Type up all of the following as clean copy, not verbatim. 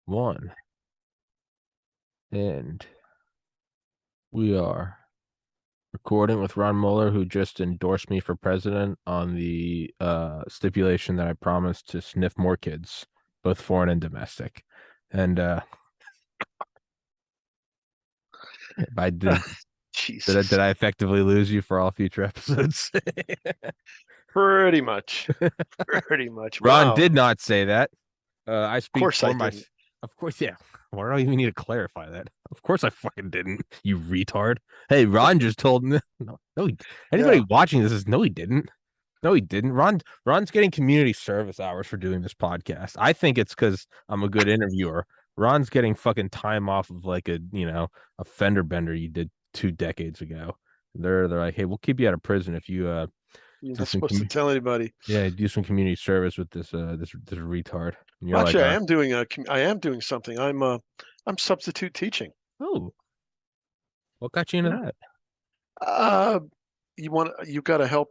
One. And we are recording with Ron Moeller, who just endorsed me for president on the stipulation that I promised to sniff more kids, both foreign and domestic. And if I did, Jesus. I effectively lose you for all future episodes? Pretty much. Pretty much. Ron Wow. did not say that. I Of speak course I for my. didn't. Of course, yeah. Why do I even need to clarify that? Of course, I fucking didn't. You retard. Hey, Ron just told me. No, no. Anybody Yeah. watching this is no, he didn't. No, he didn't. Ron's getting community service hours for doing this podcast. I think it's because I'm a good interviewer. Ron's getting fucking time off of like a fender bender you did 2 decades ago. They're like, hey, we'll keep you out of prison if you You're do not some supposed to tell anybody. do some community service with this retard. And you're Well, like, actually, I am doing something. I'm substitute teaching. oh, what got you into Yeah. that? Uh, you've got to help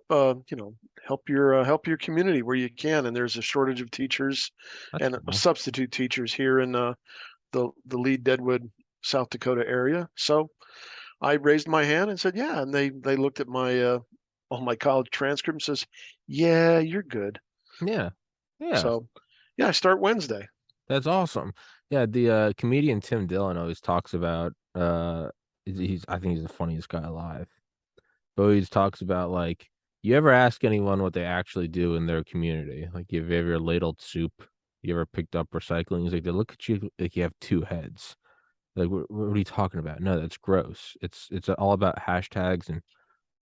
your community where you can, and there's a shortage of teachers That's and cool. substitute teachers here in the Lead Deadwood, South Dakota area. So I raised my hand and said, yeah, and they looked at my all my college transcript and says, yeah, you're good. Yeah, yeah, So yeah, I start Wednesday. that's awesome. Yeah, the comedian Tim Dillon always talks about he's I think he's the funniest guy alive. But always talks about like you ever ask anyone what they actually do in their community? Like you've ever ladled soup, you ever picked up recycling? He's like they look at you like you have two heads. Like what are you talking about? No, that's gross. It's all about hashtags and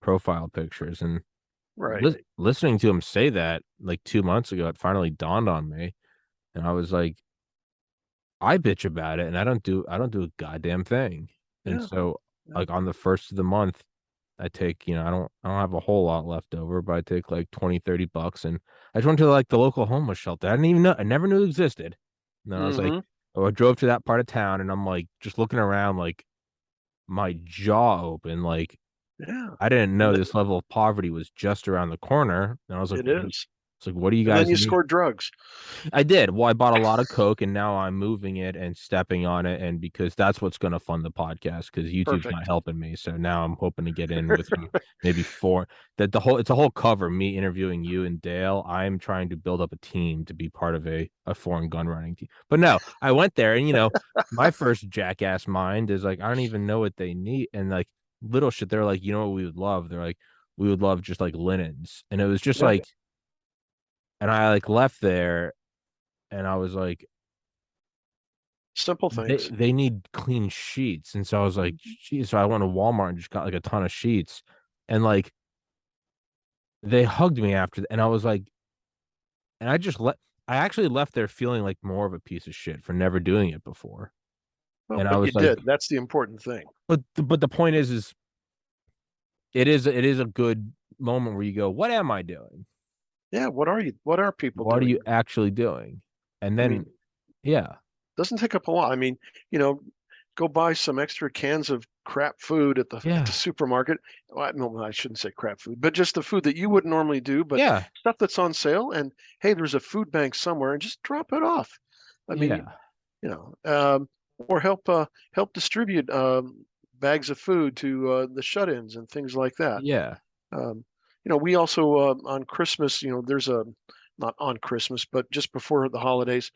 profile pictures and Right. listening to him say that like 2 months ago, it finally dawned on me, and I was like, I bitch about it, and I don't do a goddamn thing. And Yeah. so, Yeah. like on the first of the month, I take I don't have a whole lot left over, but I take like 20-30 bucks, and I just went to like the local homeless shelter. I didn't even know, I never knew it existed. And then I was like, Mm-hmm. oh, I drove to that part of town, and I'm like just looking around, like my jaw open, like Yeah. I didn't And know th- this level of poverty was just around the corner. And I was like, it is. what do you And then guys you need? score drugs. I did. Well, I bought a lot of Coke and now I'm moving it and stepping on it. And because that's what's going to fund the podcast because YouTube's not Perfect. helping me. So now I'm hoping to get in with maybe four that it's a whole cover, me interviewing you and Dale. I'm trying to build up a team to be part of a foreign gun running team. But no, I went there and, my first jackass mind is like, I don't even know what they need. And like little shit, they're like, you know what we would love? They're like, we would love just like linens. And it was just Yeah. like, and I like left there and I was like, Simple they things. they need clean sheets. And so I was like, Mhm. geez. So I went to Walmart and just got like a ton of sheets. And like they hugged me after and I was like, and I actually left there feeling like more of a piece of shit for never doing it before. Well, And I but you was like, did. That's the important thing. but the point is it is a good moment where you go, what am I doing? Yeah. What are people What are you doing? actually doing? And I then mean, yeah, doesn't take up a lot. I mean, you know, go buy some extra cans of crap food at the yeah, supermarket. Well, no, I shouldn't say crap food, but just the food that you wouldn't normally do, but yeah, stuff that's on sale. And hey, there's a food bank somewhere, and just drop it off. I mean, yeah, you know, or help distribute bags of food to the shut-ins and things like that. yeah, Um, we also on Christmas, there's a not on Christmas, but just before the holidays,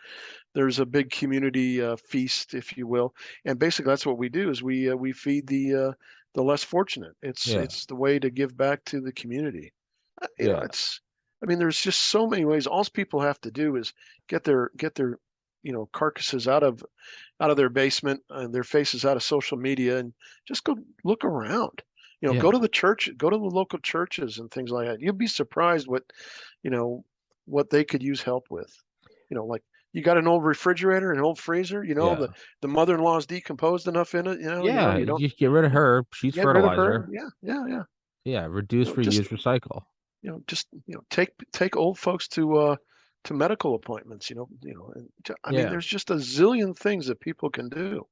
there's a big community feast, if you will, and basically that's what we do is we feed the less fortunate. It's yeah, it's the way to give back to the community. yeah, It's I mean, there's just so many ways. All people have to do is get their carcasses out of their basement and their faces out of social media and just go look around. Go yeah, to the church, go to the local churches and things like that. You'd be surprised you know, what they could use help with. Like you got an old refrigerator, an old freezer, yeah. the mother-in-law's decomposed enough in it, Yeah, you you don't just get rid of her. She's get rid of her. fertilizer. Yeah, yeah, yeah. Yeah, reduce, Just reuse, recycle. just take old folks to medical appointments. I mean, Yeah, there's just a zillion things that people can do.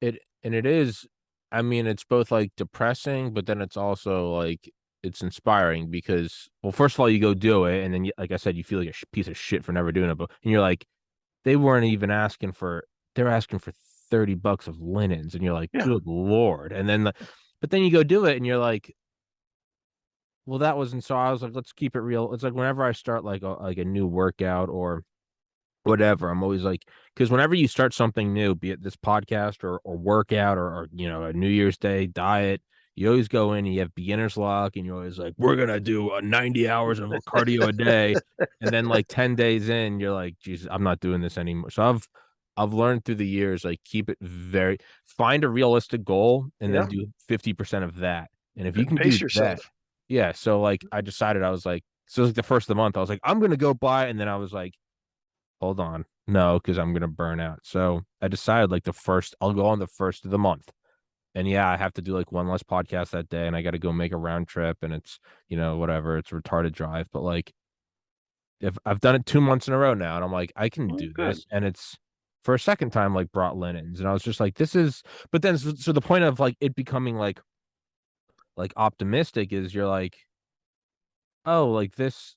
it is. I mean, it's both like depressing, but then it's also like it's inspiring because, well, first of all, you go do it, and then, like I said, you feel like a piece of shit for never doing it. But and you're like, they weren't even asking for. they're asking for $30 of linens, and you're like, Yeah. good Lord. And then but then you go do it and you're like, well, that wasn't, so I was like, let's keep it real. It's like whenever I start like a new workout or whatever, I'm always like, because whenever you start something new, be it this podcast or workout or a New Year's Day diet, you always go in and you have beginner's luck, and you're always like, we're gonna do 90 hours of cardio a day, and then like 10 days in, you're like, Jesus, I'm not doing this anymore. So I've learned through the years, like, keep it find a realistic goal and then Yeah. do 50% of that. And if you can do Pace that, yourself. yeah. So like I decided, I was like, so like the first of the month, I was like, I'm gonna go buy, and then I was like, hold on. No, because I'm gonna burn out. So I decided like I'll go on the first of the month. And yeah, I have to do like one less podcast that day, and I gotta go make a round trip, and it's whatever, it's a retarded drive. But like, if I've done it 2 months in a row now, and I'm like, I can Oh, do good. this. And it's for a second time like brought linens. And I was just like, this is, but then so the point of like it becoming like optimistic is, you're like, oh, like this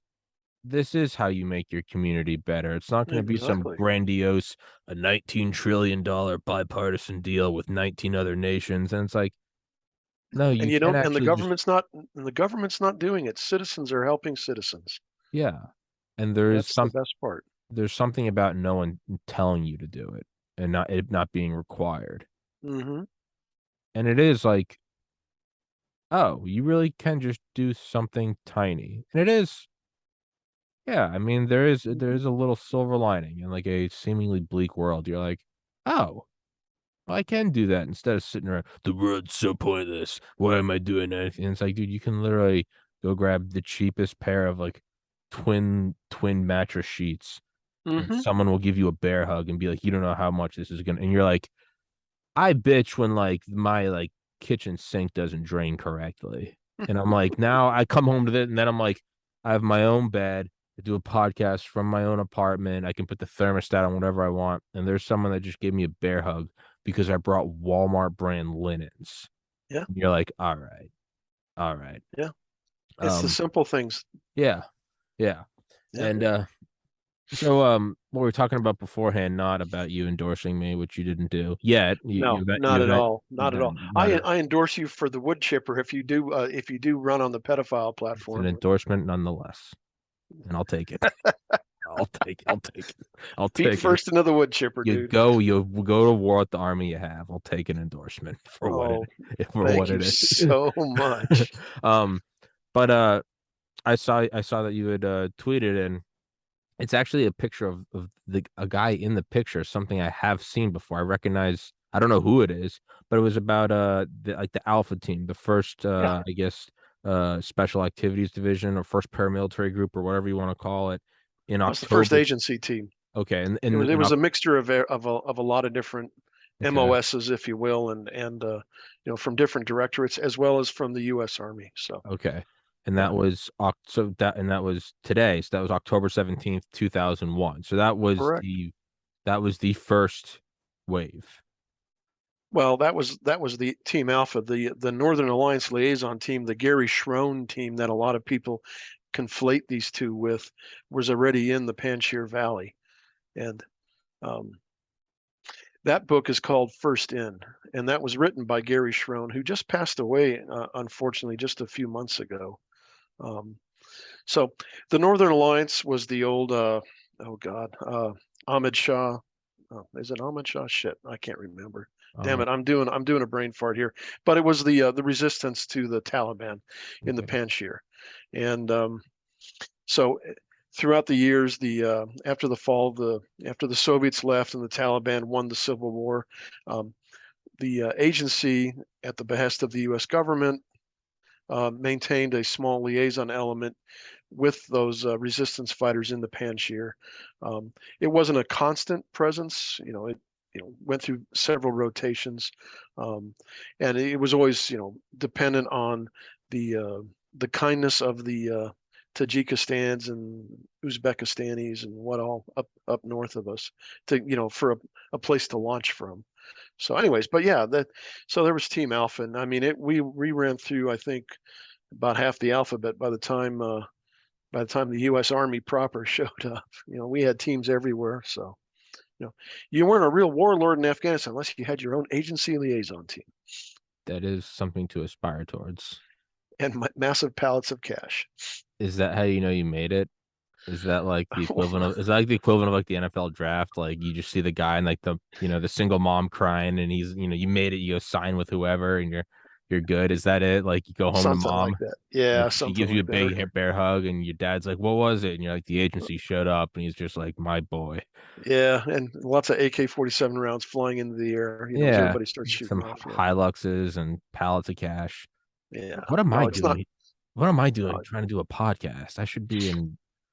is how you make your community better. It's not going to be some Exactly. grandiose, a $19 trillion bipartisan deal with 19 other nations. And it's like, no, And you you can don't, and actually just, the government's not doing it. Citizens are helping citizens. yeah. And That's the best part. there's something about no one telling you to do it, and not it not being required. Hmm. And it is like, oh, you really can just do something tiny. And it is, yeah. I mean, Hmm. there is a little silver lining in like a seemingly bleak world. You're like, oh, I can do that instead of sitting around. The world's so pointless. Why am I doing anything? It's like, dude, you can literally go grab the cheapest pair of like twin mattress sheets, and Hmm. someone will give you a bear hug and be like, you don't know how much this is gonna. And you're like, I bitch when like my like kitchen sink doesn't drain correctly, and I'm like, now I come home to it, and then I'm like, I have my own bed. I do a podcast from my own apartment. I can put the thermostat on whatever I want. And there's someone that just gave me a bear hug because I brought Walmart brand linens. Yeah. And you're like, all right, all right. Yeah. It's the Um, simple things. yeah, yeah. Yeah. And so what we were talking about beforehand, not about you endorsing me, which you didn't do yet. No, not You at bet all. Not at all. not a, I endorse you for the wood chipper if you do run on the pedophile it's an platform. endorsement nonetheless, and I'll take it. I'll take it. I'll Feet take it. first into the wood chipper, dude. You go to war with the army you have. I'll take an endorsement for what Oh, what thank you it is. so much. um, but I saw that you had tweeted, and it's actually a picture of a guy in the picture, something I have seen before. I recognize, I don't know who it is, but it was about the Alpha team, the first Yeah, I guess special activities division or first paramilitary group or whatever you want to call it in that was the first October. agency team. Okay, and It was a mixture of a lot of different okay, MOSs, if you will, and from different directorates as well as from the U.S. Army. So okay. And yeah, that was today. So that was October 17th, 2001. So correct. that was the first wave. Well, that was the Team Alpha, the Northern Alliance liaison team, the Gary Schroen team that a lot of people conflate these two with, was already in the Panjshir Valley, and um, that book is called First In, and that was written by Gary Schroen, who just passed away, unfortunately, just a few months ago. Um, so the Northern Alliance was the old, oh God, Ahmed Shah. Oh, is it Ahmed Shah? Shit, I can't remember. Damn Um, it, I'm doing a brain fart here. But it was the resistance to the Taliban in the okay. Panjshir, and so throughout the years, the after the fall of the after the Soviets left and the Taliban won the civil war, um, the agency, at the behest of the U.S. government, maintained a small liaison element with those resistance fighters in the Panjshir. It wasn't a constant presence. It went through several rotations, um, and it was always dependent on the kindness of the Tajikistans and Uzbekistanis and what all up north of us to for a place to launch from. So, anyways, but yeah, that so there was Team Alpha, and I mean we ran through, I think, about half the alphabet by the time the U.S. Army proper showed up. We had teams everywhere. So You know, you weren't a real warlord in Afghanistan unless you had your own agency liaison team That is something to aspire towards. and massive pallets of cash. Is that how you know you made it? Is that like the equivalent of is that like the equivalent of like the NFL draft? Like you just see the guy and like the single mom crying and he's you made it, you go sign with whoever and you're good. Is that it? Like you go home to Something mom like that. and Yeah, she something gives you a like that. big bear hug and your dad's like, what was it? And you're like, the agency showed up and he's just like, my boy. Yeah, and lots of AK-47 rounds flying into the air, as Yeah. everybody starts shooting Some off. Yeah, Hiluxes and pallets of cash. yeah. What am I No, it's not. doing? What am I doing Uh, trying to do a podcast?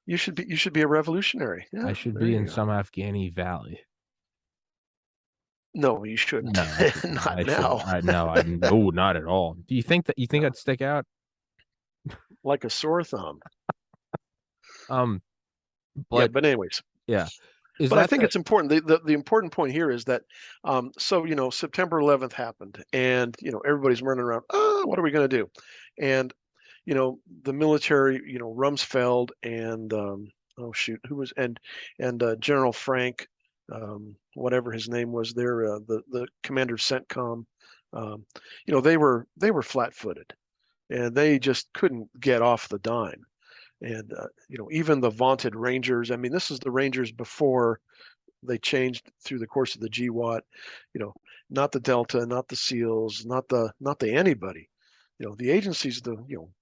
you should be a revolutionary. I Yeah, should there be you in go. some Afghani valley. No, you shouldn't. No, I shouldn't. Not I shouldn't. now. I no, I no, not at all. Do you think No, I'd stick out? like a sore thumb. Um, Yeah, but but anyways, yeah, is but I that think the it's important. The important point here is that, so September 11th happened, and everybody's running around. Oh, what are we going to do? And the military, Rumsfeld and oh shoot, who was and General Frank, whatever his name was, there, the commander of CENTCOM. Um, they were flat-footed, and they just couldn't get off the dime. And even the vaunted Rangers. I mean, this is the Rangers before they changed through the course of the GWAT. You know, not the Delta, not the SEALs, not the anybody. The agencies.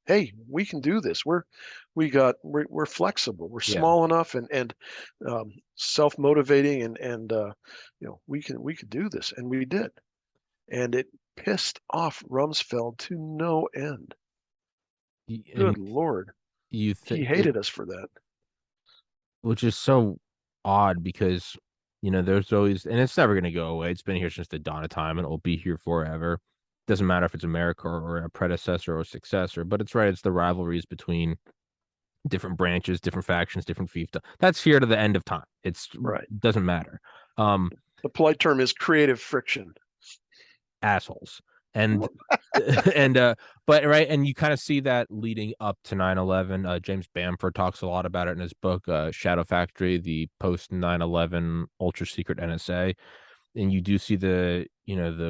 Hey, we can do this. We're flexible. We're yeah? small enough and self-motivating and we could do this, and we did. And it pissed off Rumsfeld to no end. And Good Lord, you he think it, hated us for that. which is so odd because there's always and it's never going to go away. It's been here since the dawn of time and it will be here forever. Doesn't matter if it's America or a predecessor or a successor, but it's right. It's the rivalries between different branches, different factions, different fiefdoms. That's here to the end of time. It's Right. doesn't matter. Um, The polite term is creative friction. assholes. And and but right, and you kind of see that leading up to 9/11. James Bamford talks a lot about it in his book, Shadow Factory, the post 9/11 ultra secret NSA. And you do see the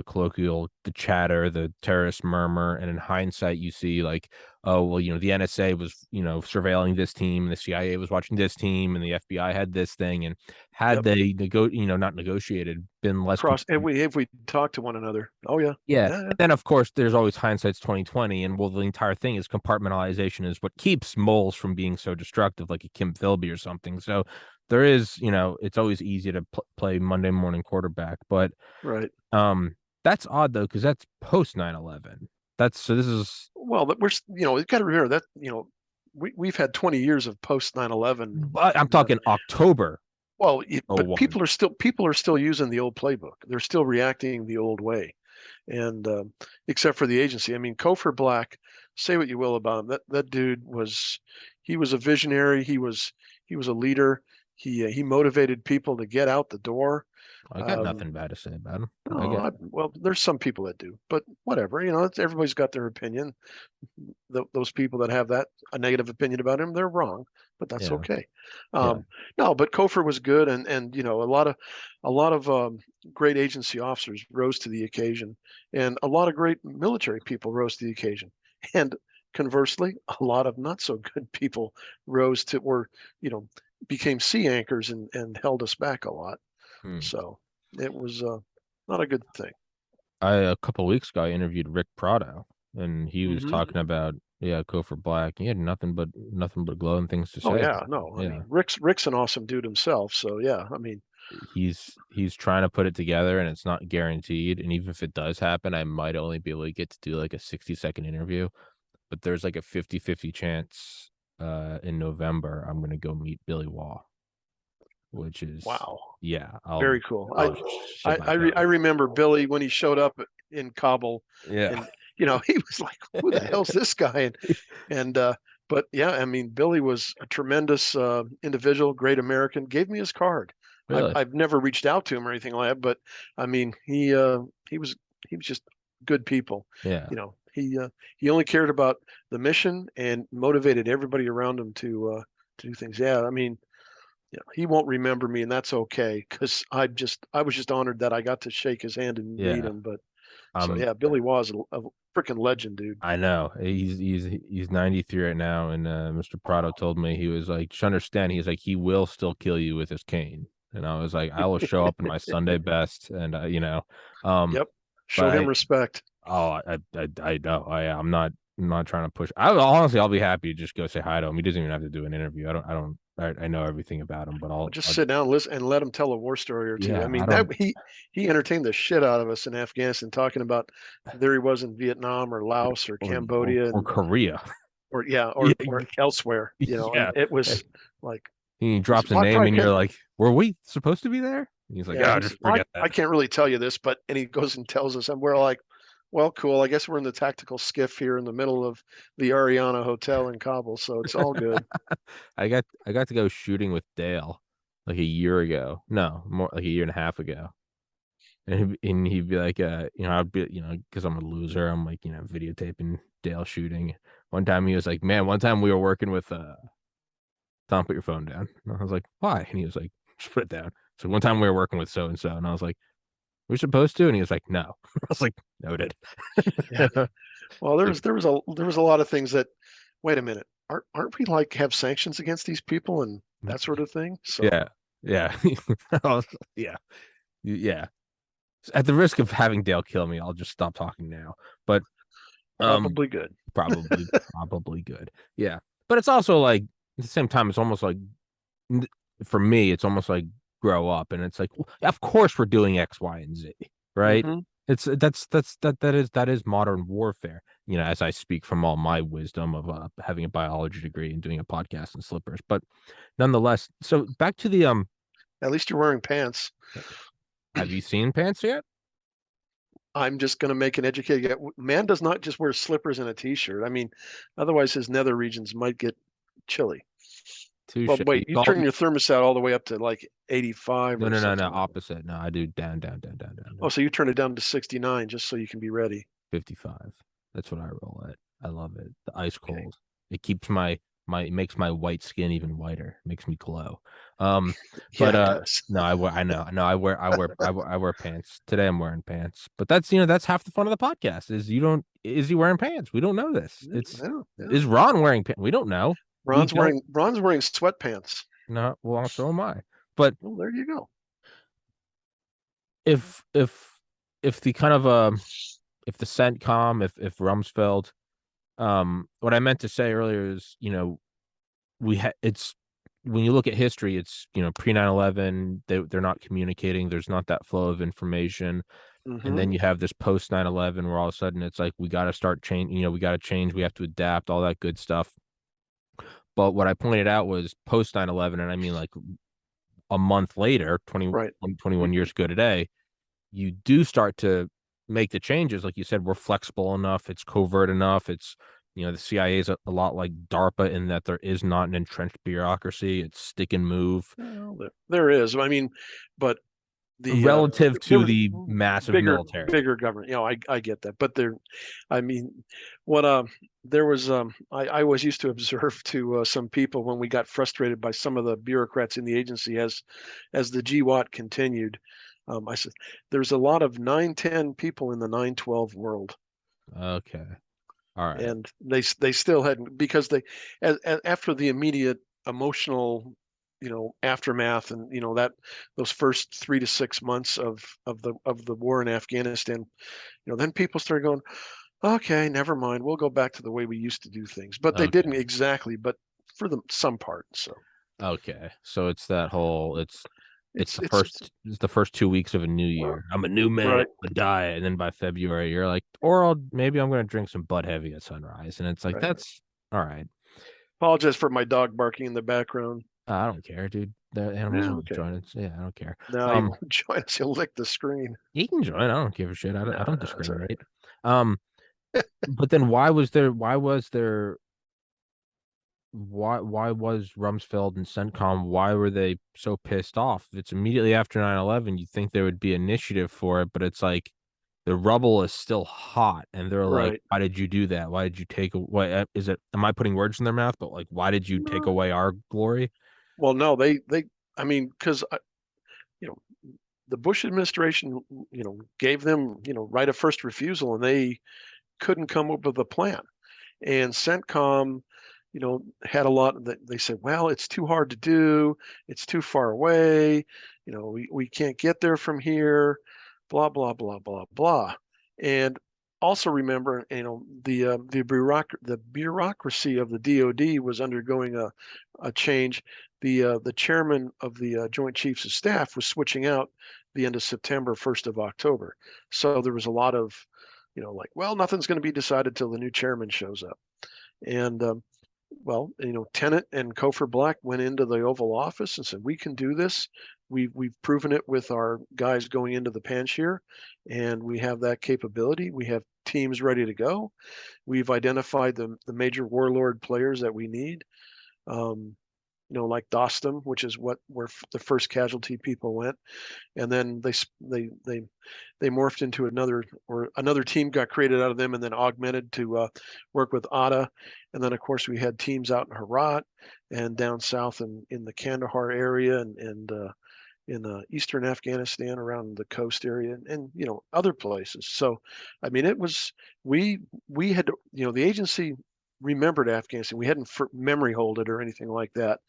colloquial, the chatter, the terrorist murmur, and in hindsight you see like, oh well, the NSA was surveilling this team, the CIA was watching this team, and the FBI had this thing, and had Yep. they not negotiated, been less Cross. Have we talked to one another? Oh yeah. yeah. Yeah. Yeah. And then of course there's always hindsight's 2020. And well, the entire thing is compartmentalization is what keeps moles from being so destructive, like a Kim Philby or something. So there is, it's always easy to play Monday morning quarterback. But Right. that's odd though, because that's post 9/11. That's so this is Well, but we've got to remember that we've had 20 years of post 9/11. but I'm talking October Well, but 01. people are still using the old playbook. They're still reacting the old way, and except for the agency. I mean, Kofor Black. Say what you will about him. That dude he was a visionary. He was a leader. He motivated people to get out the door. I got Um, nothing bad to say about him. I no, get well, there's some people that do, but whatever. Everybody's got their opinion. Those people that have a negative opinion about him, they're wrong, but that's yeah, okay. yeah. No, but Kofor was good, and a lot of great agency officers rose to the occasion, and a lot of great military people rose to the occasion, and conversely, a lot of not so good people rose to or you know became sea anchors and held us back a lot. Hmm. So it was not a good thing. A couple weeks ago I interviewed Rick Prado, and he was Hmm. talking about Go for Black. He had nothing but glowing things to Oh say yeah, about no, it. I Yeah, mean Rick's an awesome dude himself. So yeah, I mean, he's trying to put it together, and it's not guaranteed. And even if it does happen, I might only be able to get to do like a 60-second interview. But there's like a 50-50 chance in November I'm gonna go meet Billy Waugh, which is wow, yeah, very cool. I I'll shit I my I, re- I pants. remember Billy when he showed up in Kabul, Yeah, and he was like, "Who the hell's this guy?" And but yeah, I mean, Billy was a tremendous individual, great American. Gave me his card. I've really. I've never reached out to him or anything like that, but I mean, he was just good people. Yeah. He only cared about the mission and motivated everybody around him to do things. Yeah, I mean, Yeah, he won't remember me, and that's okay because I was just honored that I got to shake his hand and meet Yeah. him. But so Um, yeah, Billy was a freaking legend, dude. I know he's 93 right now, and Mr. Prado told me he was like, just understand, he's like he will still kill you with his cane, and I was like, I will show up in my Sunday best, and um, Yep, but show him respect. I know I'm not trying to push. I honestly I'll be happy to just go say hi to him. He doesn't even have to do an interview. I know everything about him, but I'll just sit down, and listen, and let him tell a war story or two. I yeah, I mean, don't that he entertained the shit out of us in Afghanistan, talking about there he was in Vietnam or Laos or Cambodia, or and Korea. or yeah, Yeah, or elsewhere, yeah. and it was like, He he said, drops a "Well, I name, probably and you're can't." like, were we supposed to be there? And he's like, Yeah, yeah, he said, just "Well, forget I that. can't really tell you this," but and he goes and tells us, and we're like, "Well, cool. I guess we're in the tactical skiff here in the middle of the Ariana Hotel in Kabul, so it's all good." I got to go shooting with Dale like a year ago. No, more like a year and a half ago. And he'd be like, I'd be, because I'm a loser, I'm like, videotaping Dale shooting. One time he was like, man, one time we were working with Tom, put your phone down. And I was like, why? And he was like, just put it down. So one time we were working with so and so, and I was like, we're supposed to, and he was like, no. I was like, noted. Yeah. Well, Like, there was a lot of things that, wait a minute, aren't we like have sanctions against these people and that sort of thing? So yeah, yeah, yeah, yeah. At the risk of having Dale kill me, I'll just stop talking now. But um, probably good. probably good. Yeah, but it's also like at the same time, it's almost like for me, it's almost like grow up, and it's like, well, of course we're doing X, Y, and Z, right? Hmm. It's that is modern warfare. As I speak from all my wisdom of having a biology degree and doing a podcast in slippers, but nonetheless. So back to the At least you're wearing pants. have you seen pants yet? I'm just going to make an educated guess. Man does not just wear slippers and a t-shirt. I mean, otherwise his nether regions might get chilly. Well, Touche. wait, you turn your thermostat all the way up to like 85 No, or no, no, no. something like that. Opposite. No, I do down, down, down, down, down, Oh, down. so you turn it down to 69 just so you can be ready. 55. That's what I roll at. I love it. The ice Okay. cold. It keeps it makes my white skin even whiter. It makes me glow. Yeah, But it does. no, I know. No, I wear pants. Today I'm wearing pants. But that's half the fun of the podcast is he wearing pants? We don't know this. Yeah, yeah, yeah. Is Ron wearing pants? We don't know. We don't Ron's wearing sweatpants. know. Well, so am I. But Oh, there you go. if if if the kind of if the CENTCOM, if Rumsfeld, what I meant to say earlier is, it's when you look at history, it's pre 9/11, they're not communicating, there's not that flow of information, and Hmm. then you have this post 9/11 where all of a sudden it's like we got to start change, we got to change, we have to adapt, all that good stuff. But what I pointed out was post 9/11, and I mean like a month later, Right. 21 years ago today, you do start to make the changes. Like you said, we're flexible enough. It's covert enough. It's, the CIA is a lot like DARPA in that there is not an entrenched bureaucracy. It's stick and move Well, there is. I mean, but the relative there to was the massive military. bigger government. I get that, but there, I mean, what there was I was used to observe to some people when we got frustrated by some of the bureaucrats in the agency as the GWAT continued. I said, there's a lot of 910 people in the 912 world, Okay. All right. and they still hadn't, because they after the immediate emotional, aftermath, and that those first 3 to 6 months of the war in Afghanistan, then people started going, okay, never mind, we'll go back to the way we used to do things, but they Okay. didn't exactly, but for the some part. So Okay. So it's that whole it's it's the first 2 weeks of a new year. I'm a new man, right. I'm a diet, and then by February you're like, maybe I'm gonna drink some Bud Heavy at sunrise, and it's like Right. that's all right. Apologize for my dog barking in the background. I don't care, dude. The animals Yeah, will okay. join us. Yeah, I don't care. No, he won't join us. He'll lick the screen. He can join. I don't give a shit. No, I don't no, it's all right. discriminate. Um, but then why was Rumsfeld and CENTCOM, why were they so pissed off? It's immediately after 9/11. You think there would be initiative for it, but it's like the rubble is still hot, and they're like, Right. why did you do that? Why did you take away? Is it? Am I putting words in their mouth? But like, why did you take No. away our glory? Well, no, they I mean, because you know, the Bush administration, gave them, right of first refusal, and they couldn't come up with a plan. And CENTCOM, had a lot that they said, well, it's too hard to do, it's too far away, we can't get there from here, blah blah blah blah blah. And also remember, the bureaucracy of the DoD was undergoing a change. The chairman of the Joint Chiefs of Staff was switching out the end of September, 1st of October. So there was a lot of, like, well, nothing's going to be decided till the new chairman shows up. And well, Tenet and Cofer Black went into the Oval Office and said, "We can do this. We've proven it with our guys going into the Panjshir, and we have that capability. We have teams ready to go. We've identified the major warlord players that we need. Um, like Dostum, which is where the first casualty people went, and then they morphed into another team got created out of them, and then augmented to work with Atta, and then of course we had teams out in Herat and down south in the Kandahar area and in eastern Afghanistan around the coast area and other places. So, I mean, it was we had the agency remembered Afghanistan. We hadn't memory hold it or anything like that.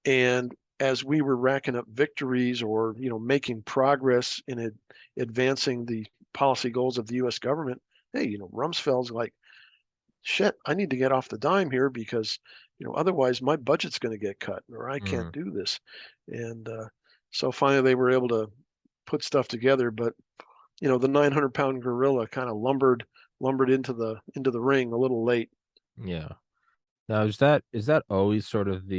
And as we were racking up victories or making progress in advancing the policy goals of the U.S. government, hey, Rumsfeld's like, shit, I need to get off the dime here because otherwise my budget's going to get cut or I can't Mm, do this. And so finally they were able to put stuff together, but the 900-pound gorilla kind of lumbered into the ring a little late. yeah. Now, is that always sort of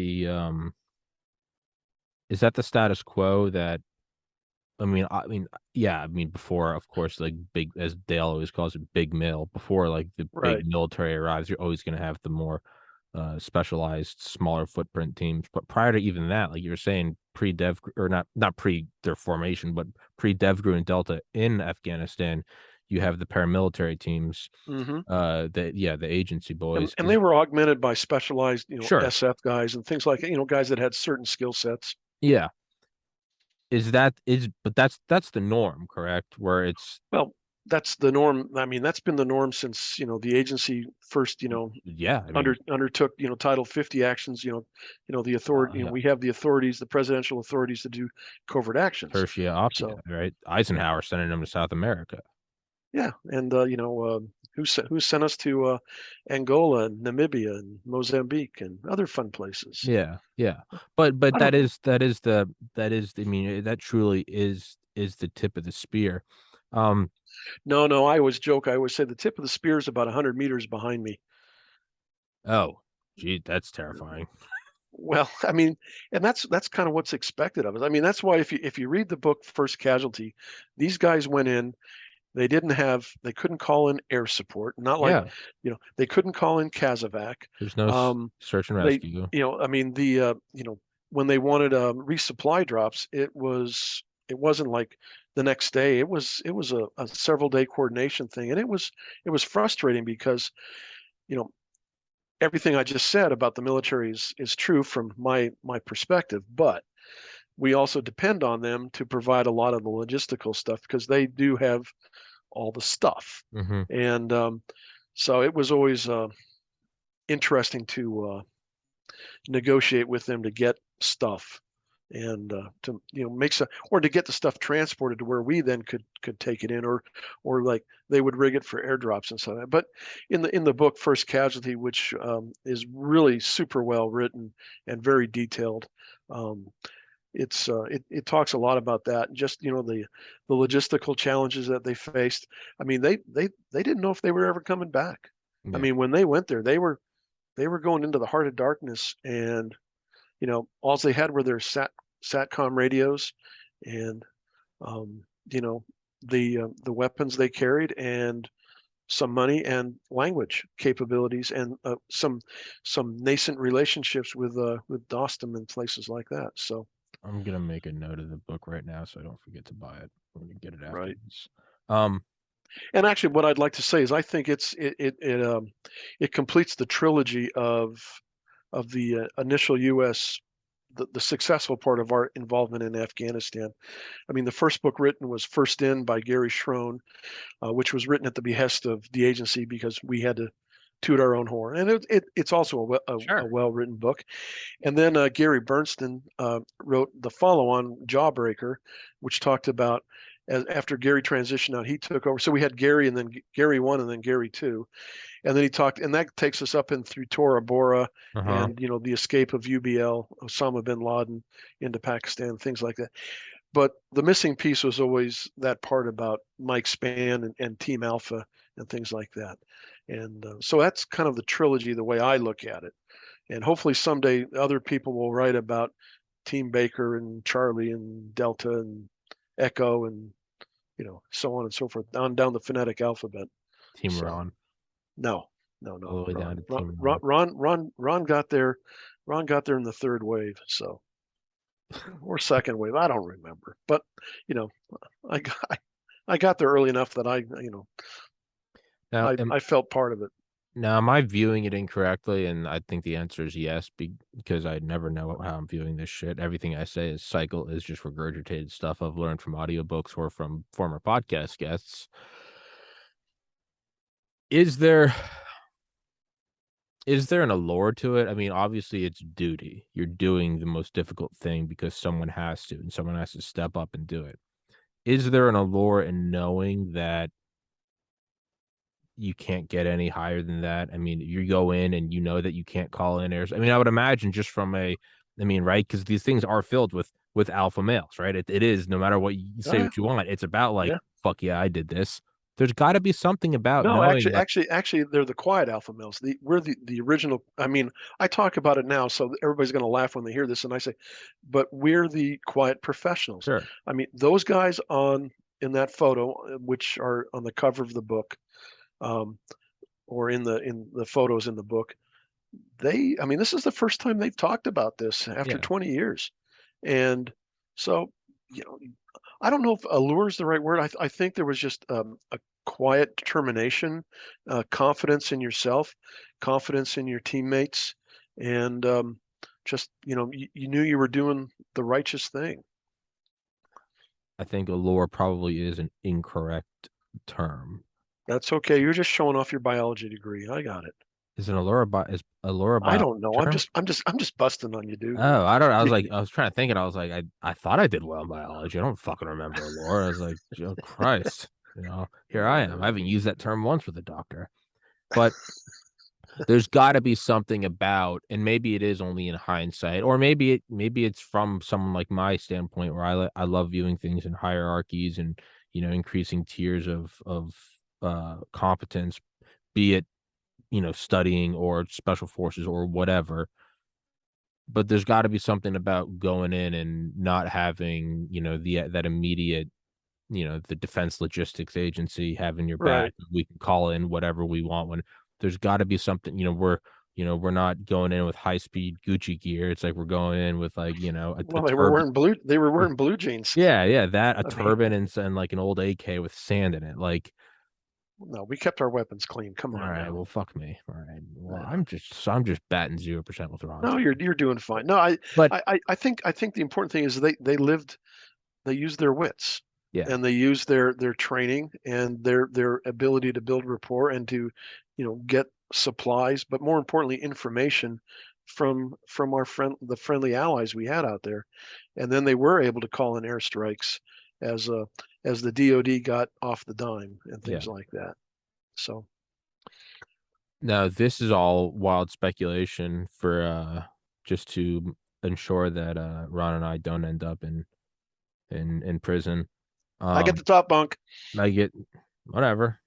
is that the status quo that I mean, yeah, I mean, before, of course, like, big as Dale always calls it, big mill, before, like, the big Right. military arrives, you're always gonna have the more, specialized, smaller footprint teams, but prior to even that, like you were saying, pre-Dev or not pre their formation, but pre-DevGru and Delta in Afghanistan, you have the paramilitary teams, Hmm. the agency And boys, and they were augmented by specialized, sure, SF guys and things like that, guys that had certain skill sets. yeah. But that's the norm, correct? Where it's Well, that's the norm. I mean, that's been the norm since, the agency first, yeah, I mean, undertook, Title 50 actions, the authority, yeah, we have the authorities, the presidential authorities to do covert actions. tertia optia, So, right? Eisenhower sending them to South America. yeah. And, who sent us to Angola and Namibia and Mozambique and other fun places? Yeah, yeah. But I don't know. I mean, that truly is the tip of the spear. Um, No, no, I always joke. I always say the tip of the spear is about 100 meters behind me. oh, gee, that's terrifying. Well, I mean, and that's kind of what's expected of us. I mean, that's why if you read the book First Casualty, these guys went in, they couldn't call in air support, not like, Yeah, they couldn't call in Casevac. there's no Um, search and they, rescue. I mean, when they wanted resupply drops, it wasn't like the next day. It was a several day coordination thing, and it was frustrating because you know everything I just said about the military is true from my perspective, but we also depend on them to provide a lot of the logistical stuff because they do have all the stuff. Mhm. And so it was always interesting to negotiate with them to get stuff and to make some or to get the stuff transported to where we then could take it in or like they would rig it for airdrops and so on. But in the book First Casualty, which is really super well written and very detailed, um, it talks a lot about that and just the logistical challenges that they faced. I mean they didn't know if they were ever coming back. I Yeah, mean when they went there they were going into the heart of darkness, and all they had were their satcom radios and um, you know the weapons they carried and some money and language capabilities and some nascent relationships with Dostum and places like that. So I'm gonna make a note of the book right now so I don't forget to buy it. I'm gonna get it after right. this. Um, And actually, what I'd like to say is I think it completes the trilogy of the initial U.S. the successful part of our involvement in Afghanistan. I mean, the first book written was First In by Gary Schroen, which was written at the behest of the agency because we had to toot our own horn. And it's also a Sure. well-written book. And then Gary Bernstein wrote the follow-on, Jawbreaker, which talked about after Gary transitioned out, he took over. So we had Gary and then Gary 1 and then Gary 2. And then he talked, and that takes us up in through Tora Bora Uh-huh. and, the escape of UBL, Osama bin Laden into Pakistan, things like that. But the missing piece was always that part about Mike Spann and Team Alpha and things like that. And so that's kind of the trilogy, the way I look at it. And hopefully someday other people will write about Team Baker and Charlie and Delta and Echo and so on and so forth down the phonetic alphabet. Team So Ron. no, no, All no. the way down Ron, to Ron, Team Ron, Ron. Ron got there. Ron got there in the third wave, so or second wave. I don't remember, but you know, I got I got there early enough that Now, I felt part of it. now, am I viewing it incorrectly? And I think the answer is yes, because I never know how I'm viewing this shit. Everything I say is just regurgitated stuff I've learned from audiobooks or from former podcast guests. Is there is there an allure to it? I mean, obviously it's duty. You're doing the most difficult thing because someone has to, and someone has to step up and do it. Is there an allure in knowing that you can't get any higher than that? I mean, you go in and you know that you can't call in errors. I mean, I would imagine just from right? Because these things are filled with alpha males, right? It is no matter what you Oh say yeah, what you want. It's about like, yeah. fuck yeah, I did this. There's got to be something about No, knowing like, actually, they're the quiet alpha males. We're the original. I mean, I talk about it now, so everybody's going to laugh when they hear this, and I say, but we're the quiet professionals. sure, I mean, those guys on in that photo, which are on the cover of the book, um, or in the photos in the book, I mean, this is the first time they've talked about this after yeah. 20 years, and so you know, I don't know if allure is the right word. I think there was just a quiet determination, confidence in yourself, confidence in your teammates, and just you knew you were doing the righteous thing. I think allure probably is an incorrect term. That's okay. You're just showing off your biology degree. I got it. Is allure a I bio don't know. I'm term? just I'm just I'm just busting on you, dude. Oh, I don't I was like I was trying to think and I was like, I thought I did well in biology. I don't fucking remember allure. I was like, oh Christ, here I am. I haven't used that term once with a doctor. But there's got to be something about, and maybe it is only in hindsight, or maybe it's from someone like my standpoint where I love viewing things in hierarchies and increasing tiers of competence, be it studying or special forces or whatever. But there's got to be something about going in and not having that immediate the Defense Logistics Agency having your back. Right. We can call in whatever we want when there's got to be something, we're not going in with high speed Gucci gear. It's like we're going in with like, a Well, they were turban. wearing blue. They were wearing blue jeans. Yeah, yeah, that a I mean, turban and like an old AK with sand in it. Like, no, we kept our weapons clean. Come all on right, now. well, fuck me. All right. Well, Yeah. I'm just batting 0% with Ron No, today. you're doing fine. No, I But I I I think the important thing is they used their wits yeah, and they used their training and their ability to build rapport and to, get supplies, but more importantly, information from the friendly allies we had out there. And then they were able to call in airstrikes as as the DoD got off the dime and yeah. things like that. So Now, this is all wild speculation for just to ensure that Ron and I don't end up in prison. I get the Um, top bunk. I get whatever.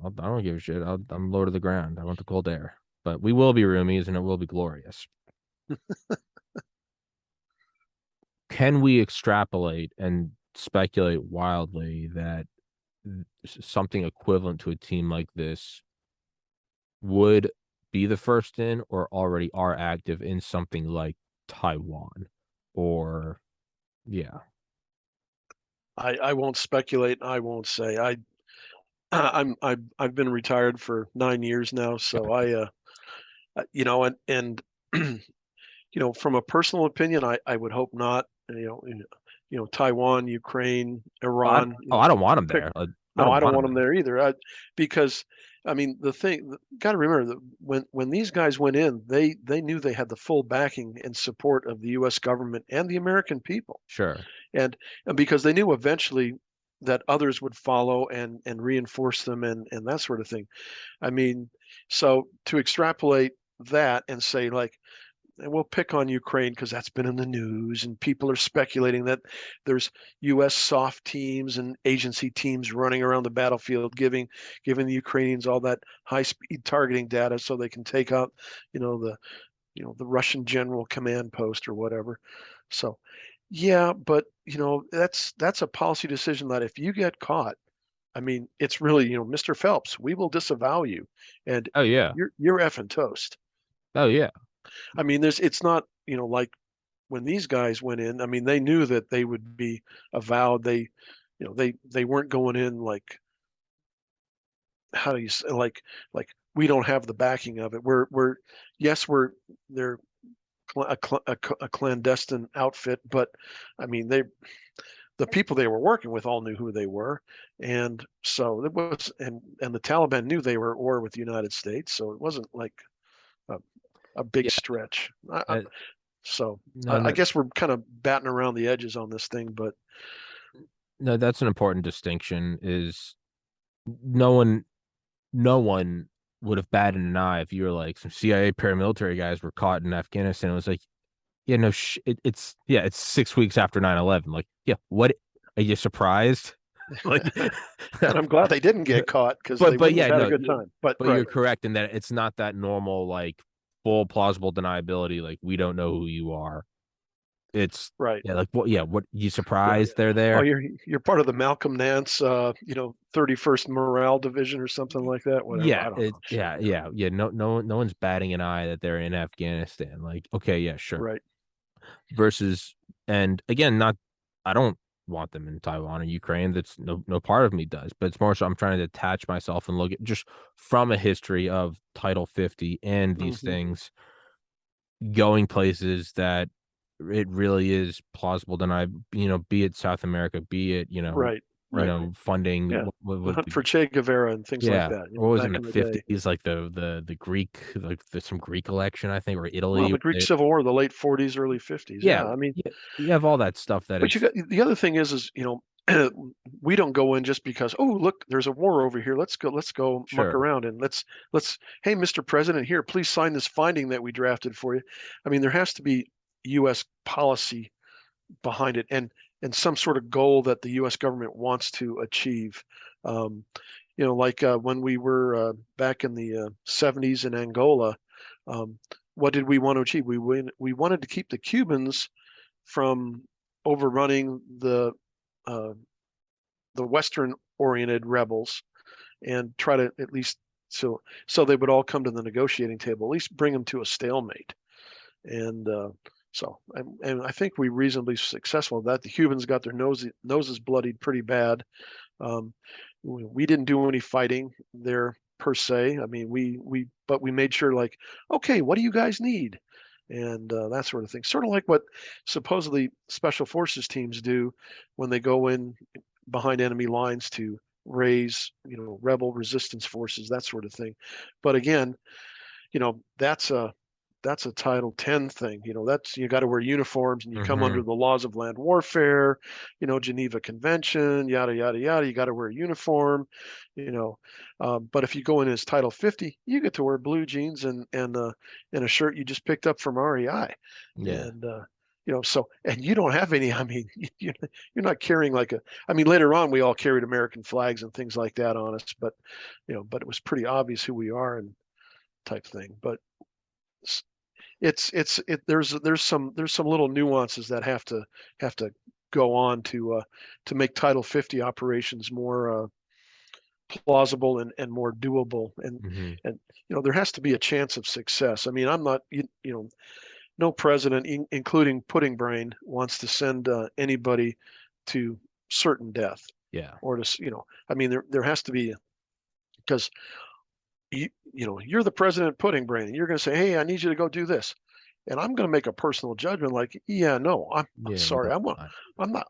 I don't give a shit. I'm low to the ground. I want the cold air. But we will be roomies, and it will be glorious. Can we extrapolate and speculate wildly that something equivalent to a team like this would be the first in or already are active in something like Taiwan? Or yeah. I won't speculate. I won't say. I've been retired for 9 years now, so Okay. and from a personal opinion, I would hope not. Taiwan, Ukraine, Iran. I don't want You him pick. there. I No, don't I don't want him want them there. there either. Because, I mean, got to remember that when these guys went in, they knew they had the full backing and support of the U.S. government and the American people, Sure. and because they knew eventually that others would follow and reinforce them and that sort of thing. I mean, so to extrapolate that and say like, and we'll pick on Ukraine because that's been in the news, and people are speculating that there's U.S. soft teams and agency teams running around the battlefield, giving the Ukrainians all that high-speed targeting data so they can take out, the the Russian general command post or whatever. So, yeah, but that's a policy decision that if you get caught, I mean, it's really, Mr. Phelps, we will disavow you, and Oh yeah. you're effing toast. Oh yeah. I mean, it's not, like when these guys went in, I mean, they knew that they would be avowed. They weren't going in like, how do you say, like we don't have the backing of it. Yes, they're a clandestine outfit, but I mean, the people they were working with all knew who they were, and so it was, and the Taliban knew they were at war with the United States, so it wasn't like a, a big Yeah. stretch. Uh, So no, I no, guess we're kind of batting around the edges on this thing, but no. That's an important distinction. Is no one, no one would have batted an eye if you were like some CIA paramilitary guys were caught in Afghanistan. It was like, yeah, no, it's 6 weeks after 9/11. Like, yeah, what are you surprised? Like, and I'm glad they didn't get caught because they but wouldn't yeah, have had a no, good time. But but you're right, correct in that it's not that normal, like full plausible deniability. Like, we don't know who you are. It's right. yeah, like what? Yeah, what you Yeah. surprised they're Oh, there? you're part of the Malcolm Nance, 31st Morale Division or something like that. Whatever. I don't know. Yeah. No one's batting an eye that they're in Afghanistan. Like, okay, yeah, sure. Right. Versus, and again, not, I don't want them in Taiwan or Ukraine. That's no part of me does, but it's more so I'm trying to detach myself and look at just from a history of Title 50 and these Hmm. things going places that it really is plausible deny, be it South America, be it, Right. Right. funding Yeah. The what hunt for Che Guevara and things like yeah, that. or what was it in Back the in the day. 50s, like the Greek, like some Greek election, I think, or Well, Italy. the Greek Civil War, the late 40s, early 50s. Yeah, Yeah. I mean, yeah, you have all that stuff that but you it's got the other thing is we don't go in just because, oh, look, there's a war over here. Let's go muck sure. around and let's hey, Mr. President, here, please sign this finding that we drafted for you. I mean, there has to be US policy behind it and some sort of goal that the US government wants to achieve. Um, like when we were back in the 70s in Angola, um, what did we want to achieve? We wanted to keep the Cubans from overrunning uh, the Western oriented rebels and try to at least so they would all come to the negotiating table, at least bring them to a stalemate. And and I think we reasonably successful at that. The Cubans got their noses bloodied pretty bad. Um, we didn't do any fighting there per se. I mean, but we made sure like, okay, what do you guys need? And that sort of thing. Sort of like what supposedly special forces teams do when they go in behind enemy lines to raise, rebel resistance forces, that sort of thing. But again, you know, that's a that's a Title 10 thing. That's you got to wear uniforms and you come under Mhm. the laws of land warfare, Geneva Convention, yada yada yada. You got to wear a uniform, you know. But if you go in as Title 50, you get to wear blue jeans and a shirt you just picked up from REI, Yeah. and so and you don't have any. I mean, you're not carrying like a. I mean, later on we all carried American flags and things like that on us, but but it was pretty obvious who we are and type thing. But there's some little nuances that have to go on to make Title 50 operations more plausible and more doable Mhm. and there has to be a chance of success. I mean, I'm not no president including Pudding Brain wants to send anybody to certain death Yeah. or to I mean there has to be because you're the president Pudding Brain and you're going to say, hey, I need you to go do this. and I'm going to make a personal judgment like, yeah, no, I'm Yeah, you sorry. don't mind. I'm not,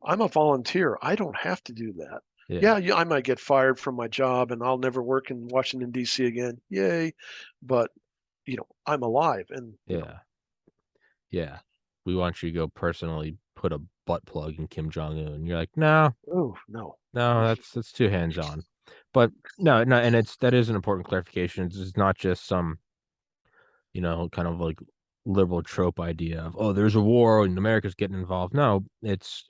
I'm a volunteer. I don't have to do that. Yeah, Yeah, I might get fired from my job and I'll never work in Washington, D.C. again. Yay. But, I'm alive and, yeah, yeah. We want you to go personally put a butt plug in Kim Jong Un. You're like, no, oh, no. no, that's too hands on. But no, no, and that is an important clarification. It's not just some, kind of like liberal trope idea of, oh, there's a war and America's getting involved. No, it's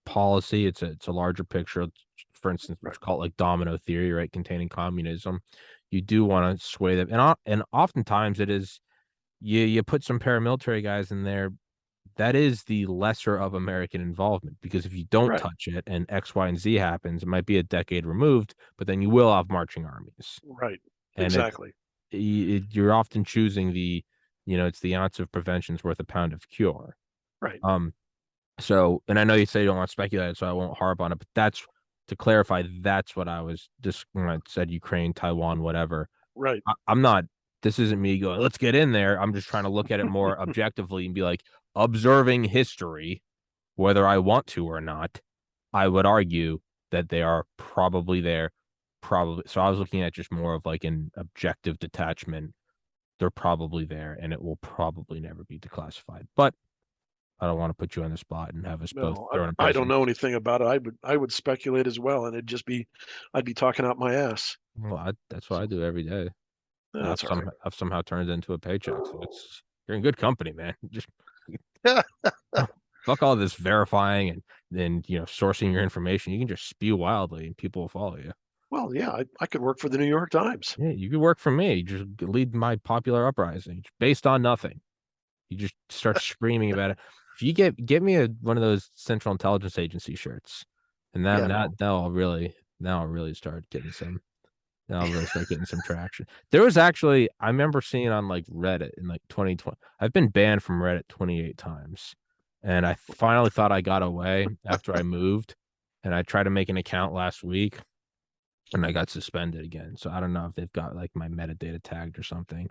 policy. It's a larger picture. For instance, Right. it's called like domino theory, right? Containing communism. You do want to sway them, and oftentimes it is you put some paramilitary guys in there. That is the lesser of American involvement because if you don't Right. touch it and X, Y, and Z happens, it might be a decade removed, but then you will have marching armies, Right. and Exactly. you're often choosing it's the ounce of prevention's worth a pound of cure. Right. Um, so, and I know you say you don't want to speculate, so I won't harp on it, but that's to clarify, that's what I was just when I said Ukraine, Taiwan, whatever. Right. I'm not, this isn't me going, let's get in there. I'm just trying to look at it more objectively and be like, observing history, whether I want to or not, I would argue that they are probably there. Probably. So I was looking at just more of like an objective detachment. They're probably there and it will probably never be declassified. But I don't want to put you on the spot and have us both No, thrown in I don't prison. know anything about it. I would speculate as well, and I'd be talking out my ass. Well, that's what I So do every day. that's all right. I've somehow turned it into a paycheck. So you're in good company, man. Just fuck all this verifying and then sourcing your information. You can just spew wildly and people will follow you. Well, yeah, I could work for the New York Times. Yeah, you could work for me. Just lead my popular uprising based on nothing. You just start screaming about it. If you get me one of those Central Intelligence Agency shirts, and Yeah, no. now I'll really start getting some. Now I'll really start getting some traction. There was actually I remember seeing on like Reddit in like 2020. I've been banned from Reddit 28 times, and I finally thought I got away after I moved, and I tried to make an account last week, and I got suspended again. So I don't know if they've got like my metadata tagged or something.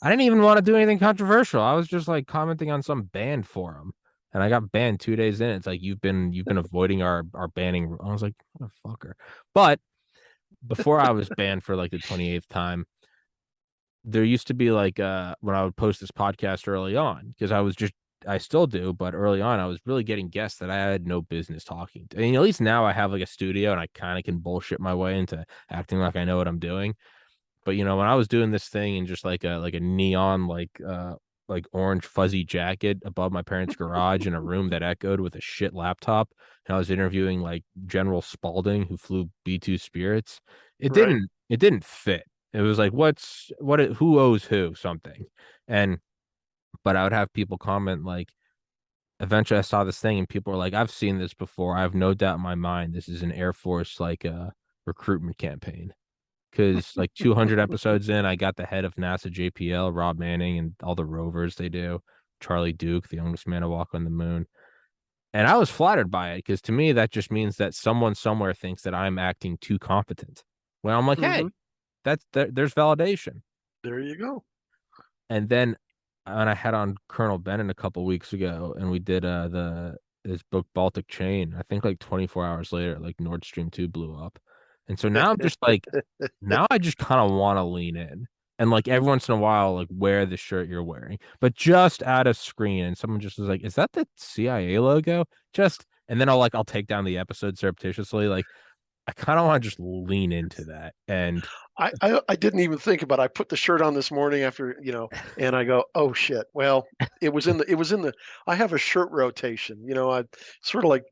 I didn't even want to do anything controversial. I was just like commenting on some banned forum, and I got banned 2 days in. It's like you've been avoiding our banning. I was like, motherfucker. But before I was banned for like the 28th time, there used to be like when I would post this podcast early on because I still do, but early on I was really getting guests that I had no business talking to. And at least now I have like a studio and I kind of can bullshit my way into acting like I know what I'm doing. But when I was doing this thing in just like a neon like orange fuzzy jacket above my parents' garage in a room that echoed with a shit laptop, and I was interviewing like General Spaulding who flew B-2 Spirits, Right. it didn't fit. It was like who owes who something. And but I would have people comment like eventually I saw this thing and people were like, I've seen this before. I have no doubt in my mind this is an Air Force like recruitment campaign because like 200 episodes in, I got the head of NASA JPL, Rob Manning, and all the rovers they do. Charlie Duke, the youngest man to walk on the moon. And I was flattered by it because to me, that just means that someone somewhere thinks that I'm acting too competent. Well, I'm like, Hmm. hey, there's validation. There you go. And then when I had on Colonel Bennett a couple weeks ago, and we did this book Baltic Chain. I think like 24 hours later, like Nord Stream 2 blew up. And so now I'm just like, now I just kind of want to lean in and like every once in a while, like wear the shirt you're wearing, but just out of screen. And someone just was like, is that the CIA logo? And then I'll take down the episode surreptitiously. Like, I kind of want to just lean into that. And I didn't even think about it. I put the shirt on this morning after, and I go, "Oh shit." Well, it was in the I have a shirt rotation. I sort of like,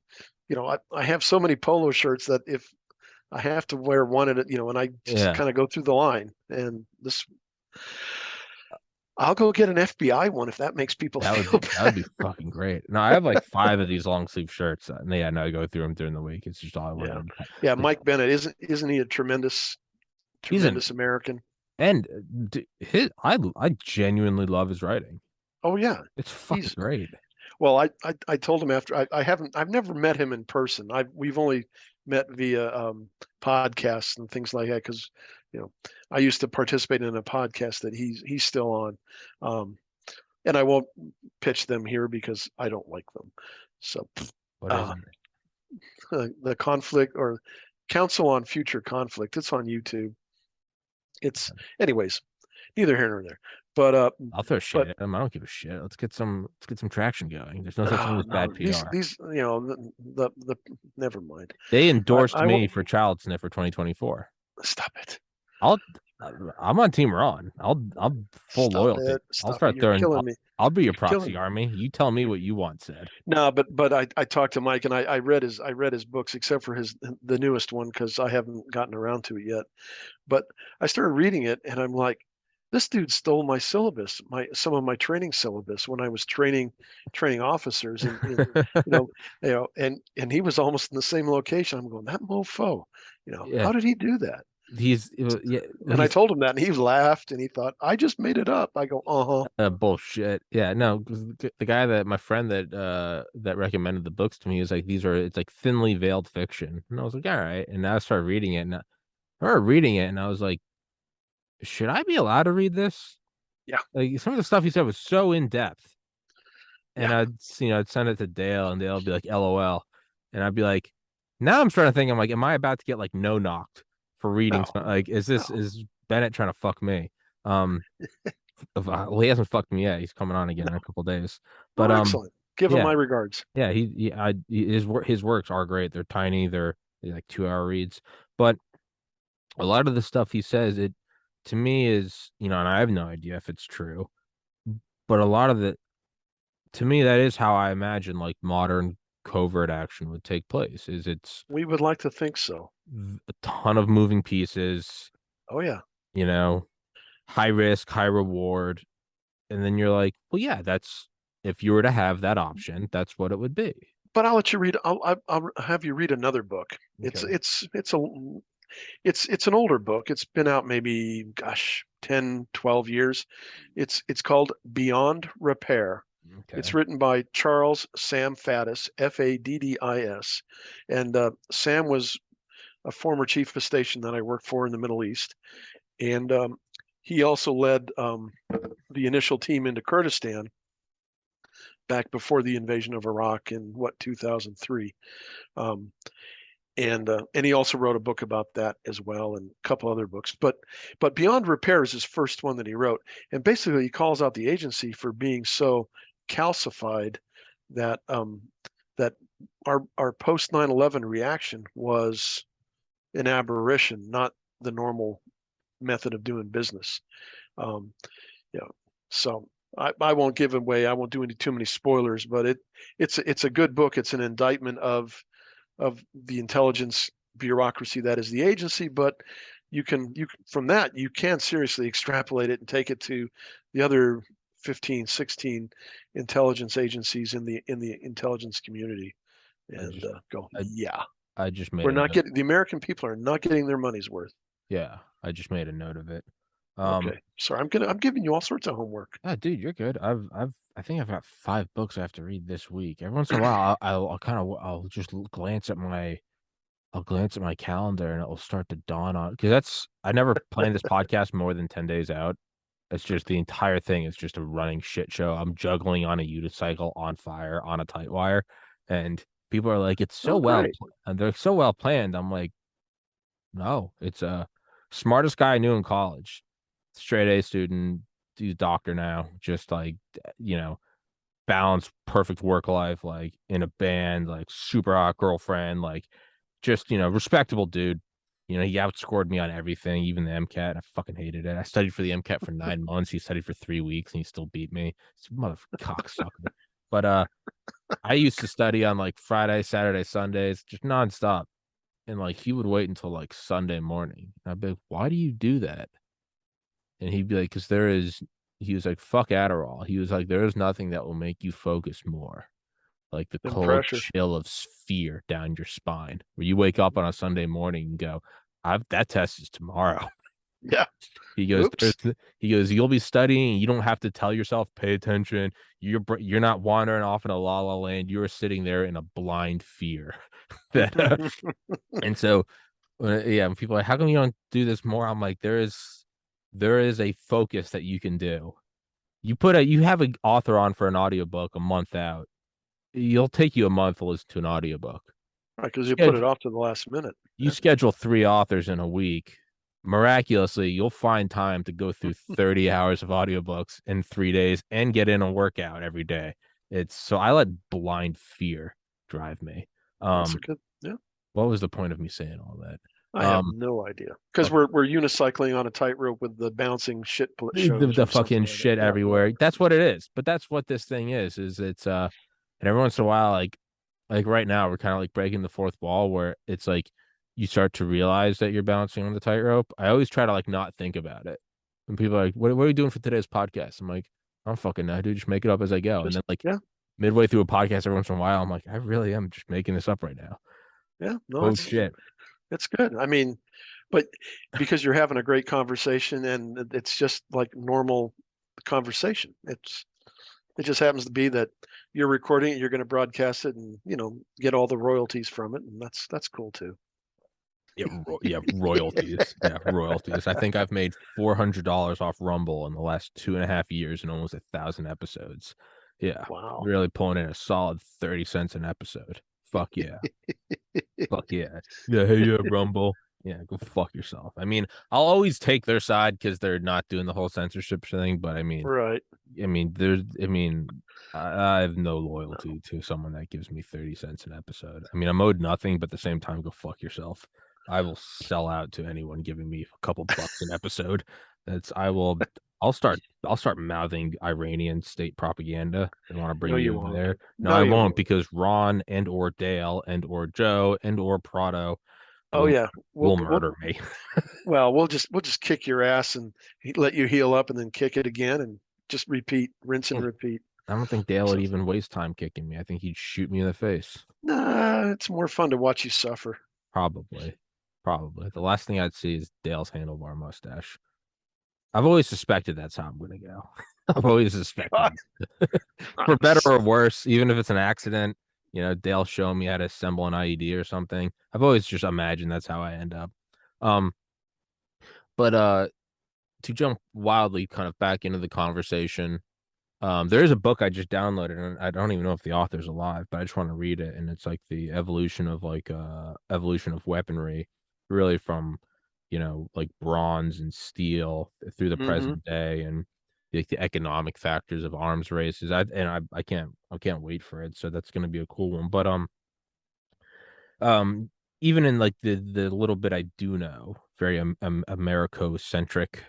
I have so many polo shirts that if I have to wear one at a, and I just yeah, kind of go through the line. And this I'll go get an FBI one if that makes people feel that would better. be fucking great. No, I have like five of these long sleeve shirts. And yeah, no, I go through them during the week. It's just all I want Yeah. to. Yeah, But Mike Bennett isn't he a tremendous he's an tremendous American? and his I genuinely love his writing. Oh yeah. It's fucking He's great. Well, I told him after I've never met him in person. We've only met via podcasts and things like that because You know, I used to participate in a podcast that he's still on, and I won't pitch them here because I don't like them. So What is uh, it? the conflict or Council on Future Conflict. It's on YouTube. It's anyways, neither here nor there. But I'll throw but shade at them. I don't give a shit. Let's get some traction going. There's no such thing as no, bad PR. these the never mind. They endorsed I me won't for Child Sniffer 2024. stop it. I'll I'm on Team Ron. I'll full Stop loyalty. it. I'll Stop it. start You're throwing. killing me. I'll be your You're killing proxy me. army. You tell me what you want said. No, but I talked to Mike and I read his books except for the newest one because I haven't gotten around to it yet. But I started reading it and I'm like, this dude stole my syllabus, some of my training syllabus when I was training officers you know and he was almost in the same location. I'm going, that mofo, Yeah, how did he do that? yeah. And I He's told him that and he laughed and he thought I just made it up. I go, uh-huh. bullshit. Yeah, no, 'cause the guy that my friend that recommended the books to me is like it's like thinly veiled fiction, and I was like, all right. And I started reading it, and I was like, should I be allowed to read this? Yeah, Like some of the stuff he said was so in depth. And yeah. I'd send it to Dale, and Dale would be like, "LOL," and I'd be like, now I'm starting to think, I'm like, am I about to get like no knocked for reading? No, Like, no. is Bennett trying to fuck me? Um, well, he hasn't fucked me yet. He's coming on again in a couple days, but Oh, excellent. Give him yeah, my regards. yeah. His works are great. They're tiny. They're like 2 hour reads, but a lot of the stuff he says, it to me is, and I have no idea if it's true, but a lot of it to me, that is how I imagine like modern covert action would take place. Is it's We would like to think so. a ton of moving pieces, Oh yeah. you know, high risk, high reward, and then you're like, well, yeah, that's if you were to have that option, that's what it would be. But I'll let you read. I'll have you read another book. Okay. It's an older book. It's been out maybe, gosh, 10, 12 years. It's called Beyond Repair. It's Okay. written by Charles Sam Faddis, Faddis, and Sam was a former chief of station that I worked for in the Middle East, and he also led the initial team into Kurdistan back before the invasion of Iraq in 2003. Um, and he also wrote a book about that as well, and a couple other books. But Beyond Repair is his first one that he wrote, and basically he calls out the agency for being so calcified that that our post 9/11 reaction was an aberration, not the normal method of doing business. Um, yeah, so I won't give away. I won't do any too many spoilers, but it's a good book. It's an indictment of the intelligence bureaucracy that is the agency, but you from that you can seriously extrapolate it and take it to the other 15, 16 intelligence agencies in the intelligence community I and just go, I yeah, I just made we're a not note. getting the American people are not getting their money's worth. Yeah, I just made a note of it. Okay, sorry, I'm giving you all sorts of homework. Dude, you're good. I think I've got 5 books I have to read this week. Every once in a while, I'll kind of I'll just glance at my I'll glance at my calendar, and it will start to dawn on, because I never planned this podcast more than 10 days out. It's just the entire thing is just a running shit show. I'm juggling on a unicycle, on fire, on a tight wire, and people are like, it's so Oh, well, great. and they're so well planned. I'm like, no, it's smartest guy I knew in college, straight A student. He's a doctor now, just like, you know, balanced, perfect work life, like in a band, like super hot girlfriend, like just, respectable dude. He outscored me on everything, even the MCAT. I fucking hated it. I studied for the MCAT for 9 months. He studied for 3 weeks, and he still beat me. It's a mother cocksucker. But I used to study on like Friday, Saturday, Sundays, just nonstop. And like he would wait until like Sunday morning. And I'd be like, why do you do that? And he'd be like, because he was like, fuck Adderall. He was like, there is nothing that will make you focus more. Like the And cold pressure. chill of fear down your spine, where you wake up on a Sunday morning and go, that test is tomorrow. Yeah. He goes, Oops. you'll be studying. You don't have to tell yourself, pay attention. You're not wandering off in a la la land. You're sitting there in a blind fear. that, and so Yeah, when people are like, how come you don't do this more? I'm like, there is a focus that you can do. You have an author on for an audiobook a month out. You'll take you a month to listen to an audiobook. Right, because you put it Schedule off to the last minute. you Yeah. schedule 3 authors in a week. Miraculously, you'll find time to go through 30 hours of audiobooks in 3 days and get in a workout every day. It's so I let blind fear drive me. That's a Um, good. Yeah. what was the point of me saying all that? I have Um, no idea because oh, we're unicycling on a tightrope with the bouncing shit the, shows the or something fucking like that. shit Yeah. everywhere. That's what it is. But that's what this thing is it's and every once in a while, like right now, we're kind of like breaking the fourth wall where it's like you start to realize that you're bouncing on the tightrope. I always try to like not think about it. When people are like, what are you doing for today's podcast? I'm like, I don't fucking know, dude. Just make it up as I go. And Just then like yeah. midway through a podcast every once in a while, I'm like, I really am just making this up right now. Yeah. No, Oh shit. it's good. I mean, but because you're having a great conversation and it's just like normal conversation. It just happens to be that you're recording it, you're going to broadcast it, and get all the royalties from it, and that's cool too. Yeah, royalties. Yeah, royalties. I think I've made $400 off Rumble in the last 2.5 years and almost 1,000 episodes. Yeah, Wow. really pulling in a solid 30 cents an episode. Fuck yeah. Fuck yeah. Yeah, hey, yeah, Rumble. Yeah, go fuck yourself. I mean, I'll always take their side because they're not doing the whole censorship thing, but Right. I have no No. loyalty to someone that gives me 30 cents an episode. I mean, I'm owed nothing, but at the same time, go fuck yourself. I will sell out to anyone giving me a couple bucks an episode. That's I will I'll start mouthing Iranian state propaganda. They want to bring No, me you over won't. there. No, No, I you won't won't. because Ron and or Dale and or Joe and or Prado Oh will yeah. will murder me. We'll just kick your ass and let you heal up and then kick it again and just repeat, rinse and repeat. I don't think Dale would So even waste time kicking me. I think he'd shoot me in the face. nah, it's more fun to watch you suffer. Probably. Probably. The last thing I'd see is Dale's handlebar mustache. I've always suspected that's how I'm going to go. I've always God, suspected. For I'm better or so worse, even if it's an accident, Dale showing me how to assemble an IED or something. I've always just imagined that's how I end up. Um, but to jump wildly kind of back into the conversation, there is a book I just downloaded, and I don't even know if the author's alive, but I just want to read it. And it's like the evolution of weaponry, really from, like bronze and steel through the hmm present day, and like the economic factors of arms races. I can't wait for it. So that's gonna be a cool one. But um, even in like the little bit I do know, very Americo-centric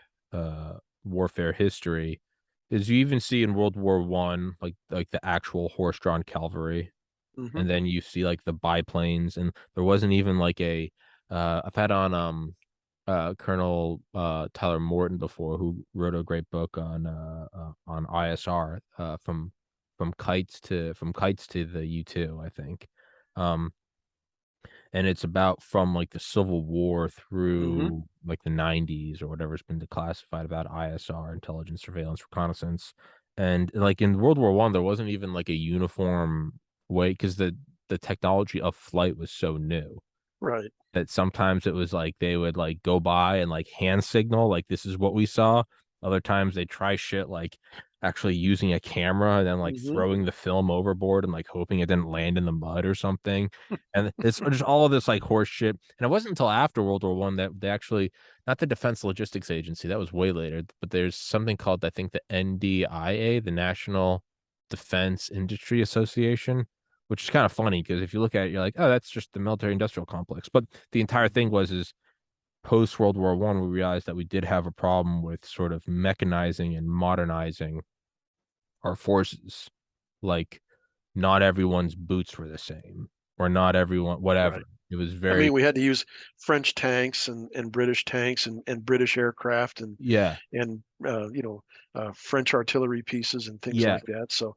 warfare history, is you even see in World War One, like the actual horse-drawn cavalry, hmm and then you see like the biplanes, and there wasn't even like a I've had on Colonel Tyler Morton before, who wrote a great book on ISR, from kites to the U-2, I think. Um, and it's about from like the Civil War hmm through like the 90s or whatever's been declassified about ISR, intelligence, surveillance, reconnaissance. And like in World War One, there wasn't even like a uniform way because the technology of flight was so new Right. that sometimes it was like they would like go by and like hand signal like this is what we saw. Other times they try shit like actually using a camera and then like hmm throwing the film overboard and like hoping it didn't land in the mud or something. And it's just all of this like horse shit. And it wasn't until after World War One that they actually, not the Defense Logistics Agency, that was way later, but there's something called, I think, the NDIA, the National Defense Industry Association, which is kind of funny because if you look at it, you're like, oh, that's just the military industrial complex. But the entire thing is post World War One, we realized that we did have a problem with sort of mechanizing and modernizing our forces. Like, not everyone's boots were the same, or not everyone, whatever. Right. It was I mean, very, we had to use French tanks and British tanks and British aircraft yeah, and French artillery pieces and things yeah, like that. So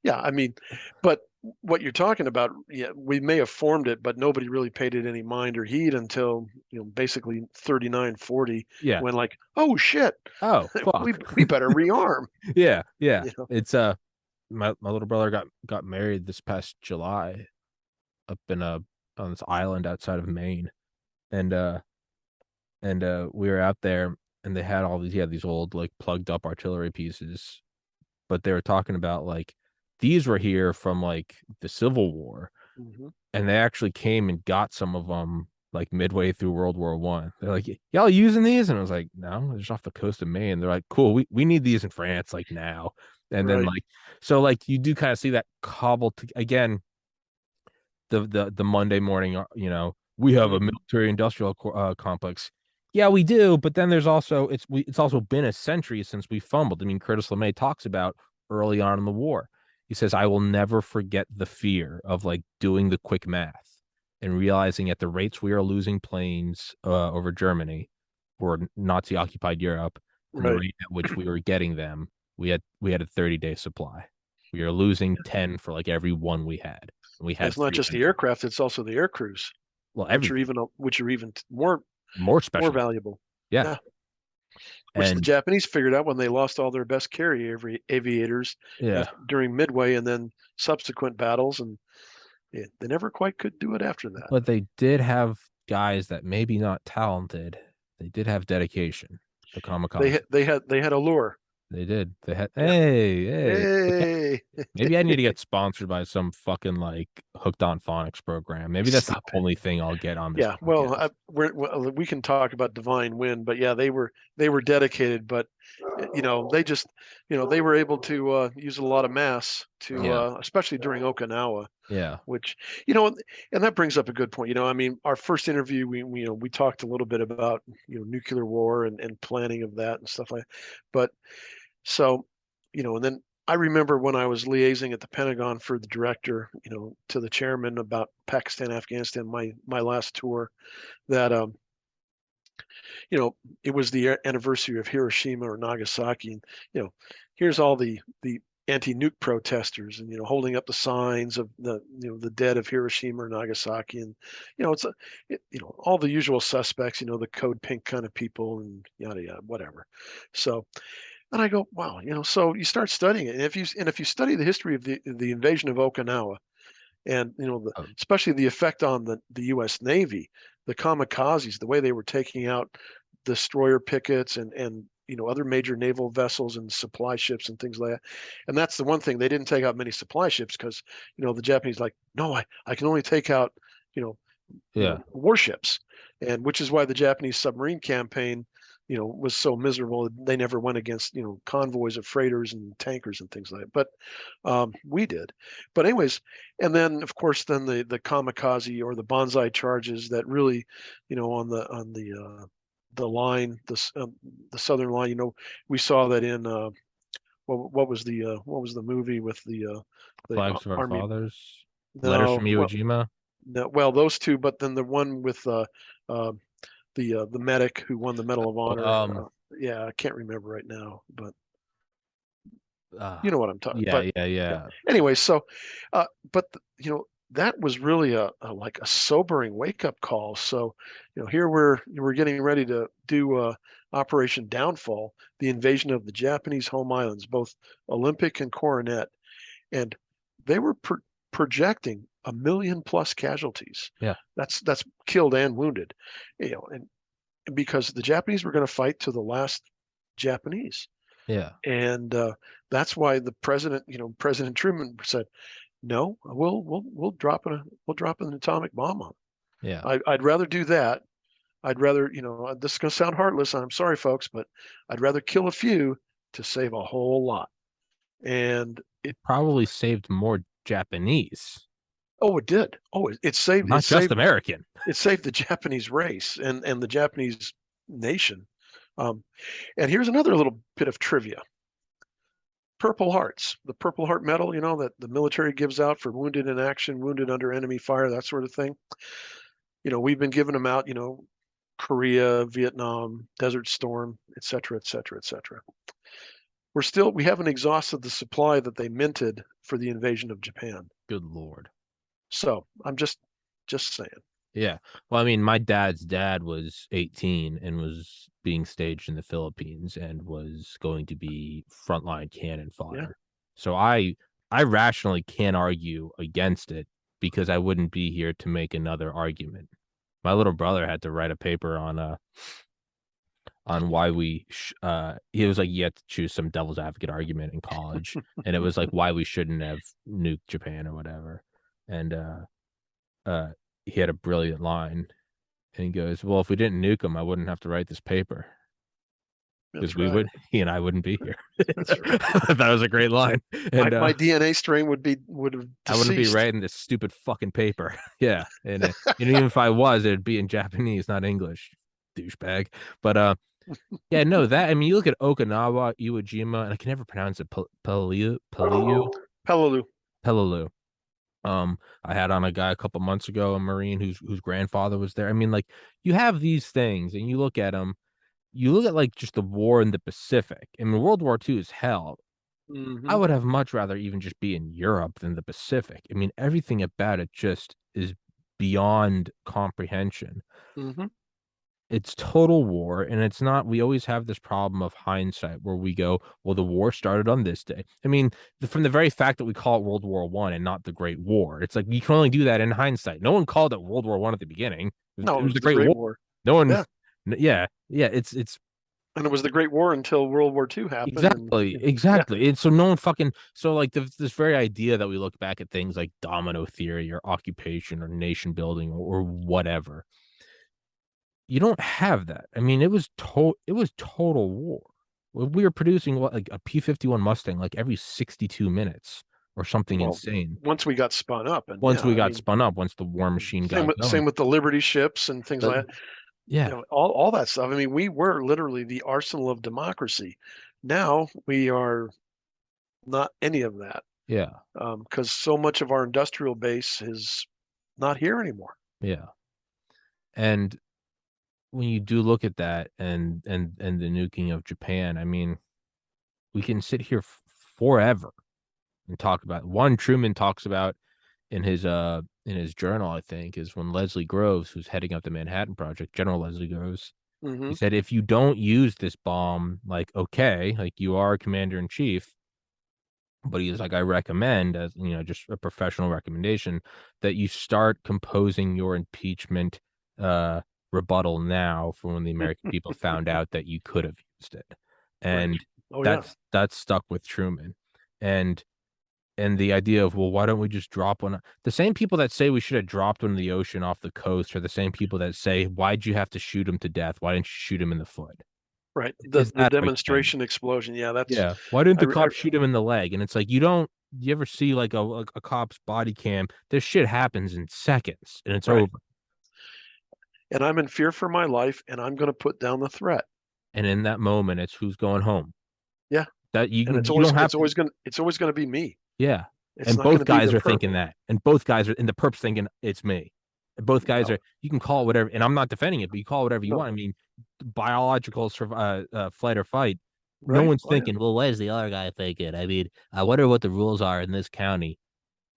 yeah, I mean, but what you're talking about, yeah, we may have formed it, but nobody really paid it any mind or heed until, basically 39, 40, yeah. when like, oh shit, Oh, we fuck. we better rearm. Yeah, yeah. You know, It's my little brother got married this past July up in a on this island outside of Maine. and we were out there, and they had all these, yeah, these old like plugged up artillery pieces, but they were talking about like these were here from like the Civil War, Hmm. and they actually came and got some of them like midway through World War I. They're like, y'all using these? And I was like, no, they're just off the coast of Maine. They're like, cool, we need these in France like now. And then Right. like, so like you do kind of see that cobbled again, the Monday morning, we have a Hmm. military industrial complex. Yeah, we do, but then there's also it's also been a century since we fumbled. I mean, Curtis LeMay talks about early on in the war. He says, "I will never forget the fear of like doing the quick math and realizing at the rates we are losing planes over Germany or Nazi occupied Europe and the Right. rate at which we were getting them, we had a 30-day supply. We are losing 10 for like every one we had. We And had it's not just the 300. aircraft; it's also the air crews, Well, which are everything. even more More more specialized. valuable. Yeah. Yeah, which the And Japanese figured out when they lost all their best aviators yeah, during Midway and then subsequent battles, and yeah, they never quite could do it after that. but they did have guys that maybe not talented. They did have dedication. The kamikaze. They had a lure. They did. They had, Yeah. hey. Okay. Hey, Maybe I need to get sponsored by some fucking like hooked on phonics program. Maybe that's the stop it. only thing I'll get on this Yeah, well, podcast. we can talk about divine wind, but yeah, they were dedicated, but they just they were able to use a lot of mass to Yeah. especially during Okinawa, Yeah. which you know, and that brings up a good point. I mean, our first interview, we talked a little bit about nuclear war and planning of that and stuff like that. But so, and then I remember when I was liaising at the Pentagon for the director, to the chairman about Pakistan, Afghanistan, my last tour, that it was the anniversary of Hiroshima or Nagasaki, and here's all the anti-nuke protesters, and holding up the signs of the dead of Hiroshima or Nagasaki, and it's all the usual suspects, the code pink kind of people, and yada yada, whatever. So, and I go, wow, so you start studying it, and if you study the history of the invasion of Okinawa, and Um, especially the effect on the U.S. Navy, the kamikazes, the way they were taking out destroyer pickets and other major naval vessels and supply ships and things like that. And that's the one thing, they didn't take out many supply ships because the Japanese like, no, I can only take out you know yeah. warships, and which is why the Japanese submarine campaign was so miserable. They never went against convoys of freighters and tankers and things like that. But we did. But anyways, and then of course then the kamikaze or the bonsai charges that really on the line, the southern line. We saw that in what was the movie with the Flags of Our army? Fathers. Letters from No, Iwo Jima. no, well, those two, but then the one with uh, the medic who won the Medal of Oh, Honor. Yeah, I can't remember right now, but uh, you know what I'm talking. yeah, But yeah, yeah. yeah. Anyway, so but that was really like a sobering wake up call. So here we're getting ready to do Operation Downfall, the invasion of the Japanese home islands, both Olympic and Coronet, and they were projecting 1 million plus casualties. Yeah. That's killed and wounded, and because the Japanese were going to fight to the last Japanese, Yeah. and that's why the president, President Truman said, "No, we'll drop an atomic bomb on 'em. Yeah. I'd rather do that. I'd rather, this is going to sound heartless. I'm sorry, folks, but I'd rather kill a few to save a whole lot." And Probably saved more Japanese, oh, it did. Oh, it saved it not just saved American. it saved the Japanese race and the Japanese nation. Um, and here's another little bit of trivia. Purple Hearts, the Purple Heart medal, that the military gives out for wounded in action, wounded under enemy fire, that sort of thing. We've been giving them out, Korea, Vietnam, Desert Storm, et cetera, et cetera, et cetera. We haven't exhausted the supply that they minted for the invasion of Japan. Good Lord. So I'm just saying. Yeah. Well, I mean, my dad's dad was 18 and was being staged in the Philippines and was going to be frontline cannon Yeah. fodder. So I rationally can't argue against it because I wouldn't be here to make another argument. My little brother had to write a paper on why he was like, you had to choose some devil's advocate argument in college, and it was like why we shouldn't have nuked Japan or whatever. And uh he had a brilliant line, and he goes, well, if we didn't nuke them, I wouldn't have to write this paper, because That's we right. would he and I wouldn't be here. That's right. That was a great line. My And my DNA strain would have I wouldn't be deceased. writing this stupid fucking paper. Yeah. And even if I was, it'd be in Japanese, not English, douchebag. But yeah, no, that, I mean, you look at Okinawa, Iwo Jima, and I can never pronounce it. Peleliu. Peleliu. I had on a guy a couple months ago, a Marine whose grandfather was there. I mean, like, you have these things, and you look at them. You look at like just the war in the Pacific. I mean, World War II is hell. I Hmm. would have much rather even just be in Europe than the Pacific. I mean, everything about it just is beyond comprehension. Hmm. It's total war, and it's not. We always have this problem of hindsight where we go, well, the war started on this day. I mean, from the very fact that we call it World War One and not the Great War, it's like you can only do that in hindsight. No one called it World War One at the beginning. It No, it was was the the Great Great War. War. No one, Yeah, yeah, yeah. It's and it was the Great War until World War II happened, and exactly, yeah, exactly. And so no one fucking, so like this very idea that we look back at things like domino theory or occupation or nation building or whatever. You don't have that. I mean, it was total war. We were producing what, like a P-51 Mustang like every 62 minutes or something well, insane. once we got spun up, and Once yeah, we I got mean, spun up, once the war machine got same going. with the Liberty ships and things But like that. yeah, All that stuff. I mean, we were literally the arsenal of democracy. Now we are not any of that, yeah, because so much of our industrial base is not here anymore. yeah. And when you do look at that and the nuking of Japan, I mean, we can sit here forever and talk about one. Truman talks about in his journal, I think, is when Leslie Groves, who's heading up the Manhattan Project, General Leslie Groves, he Hmm. said, if you don't use this bomb, like, okay, like you are commander in chief, but he's like, I recommend, as you know, just a professional recommendation, that you start composing your impeachment uh rebuttal now for when the American people found out that you could have used it. Right. And Oh yeah. that's stuck with Truman. And the idea of, well, why don't we just drop one? The same people that say we should have dropped one in the ocean off the coast are the same people that say, why'd you have to shoot him to death? Why didn't you shoot him in the foot? Right. Is The that how you think? demonstration explosion. Yeah, that's Yeah. Why didn't I, the I cop shoot him in the leg? And it's like, you ever see like a cop's body cam? This shit happens in seconds and it's right. over. And I'm in fear for my life, and I'm going to put down the threat. And in that moment, it's who's going home. Yeah. That And you don't have to. it's always going to be me. Yeah. It's And not going both to be guys the are perp. thinking that. And both guys are, and the perp's thinking it's me. And both guys No. are, you can call it whatever. And I'm not defending it, but you call it whatever you No. want. I mean, biological flight or fight. No Right. one's Oh yeah. thinking, well, where's the other guy thinking? I mean, I wonder what the rules are in this county.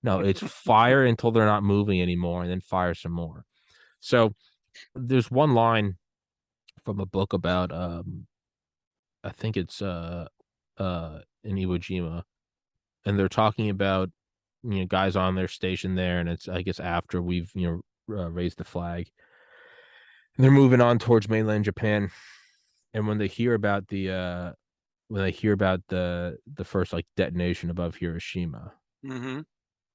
No, it's fire until they're not moving anymore and then fire some more. So there's one line from a book about, I think it's, in Iwo Jima, and they're talking about, guys on their station there, and it's, I guess, after we've raised the flag, and they're moving on towards mainland Japan, and when they hear about the first like detonation above Hiroshima, Hmm.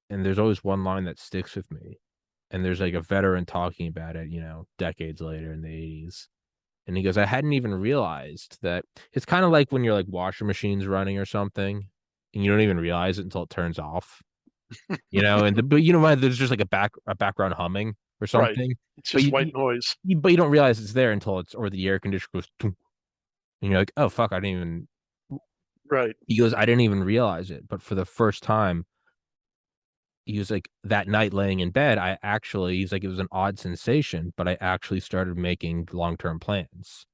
and there's always one line that sticks with me, and there's like a veteran talking about it, decades later in the 80s. And he goes, I hadn't even realized that it's kind of like when your like washer machine's running or something, and you don't even realize it until it turns off. But there's just like a background humming or Right. something, It's but just white noise. you don't realize it's there until it's, or the air conditioner goes, "Toom," and you're like, oh fuck, I didn't even. Right. He goes, I didn't even realize it, but for the first time, he was like, that night laying in bed, he's like, it was an odd sensation, but I actually started making long term plans.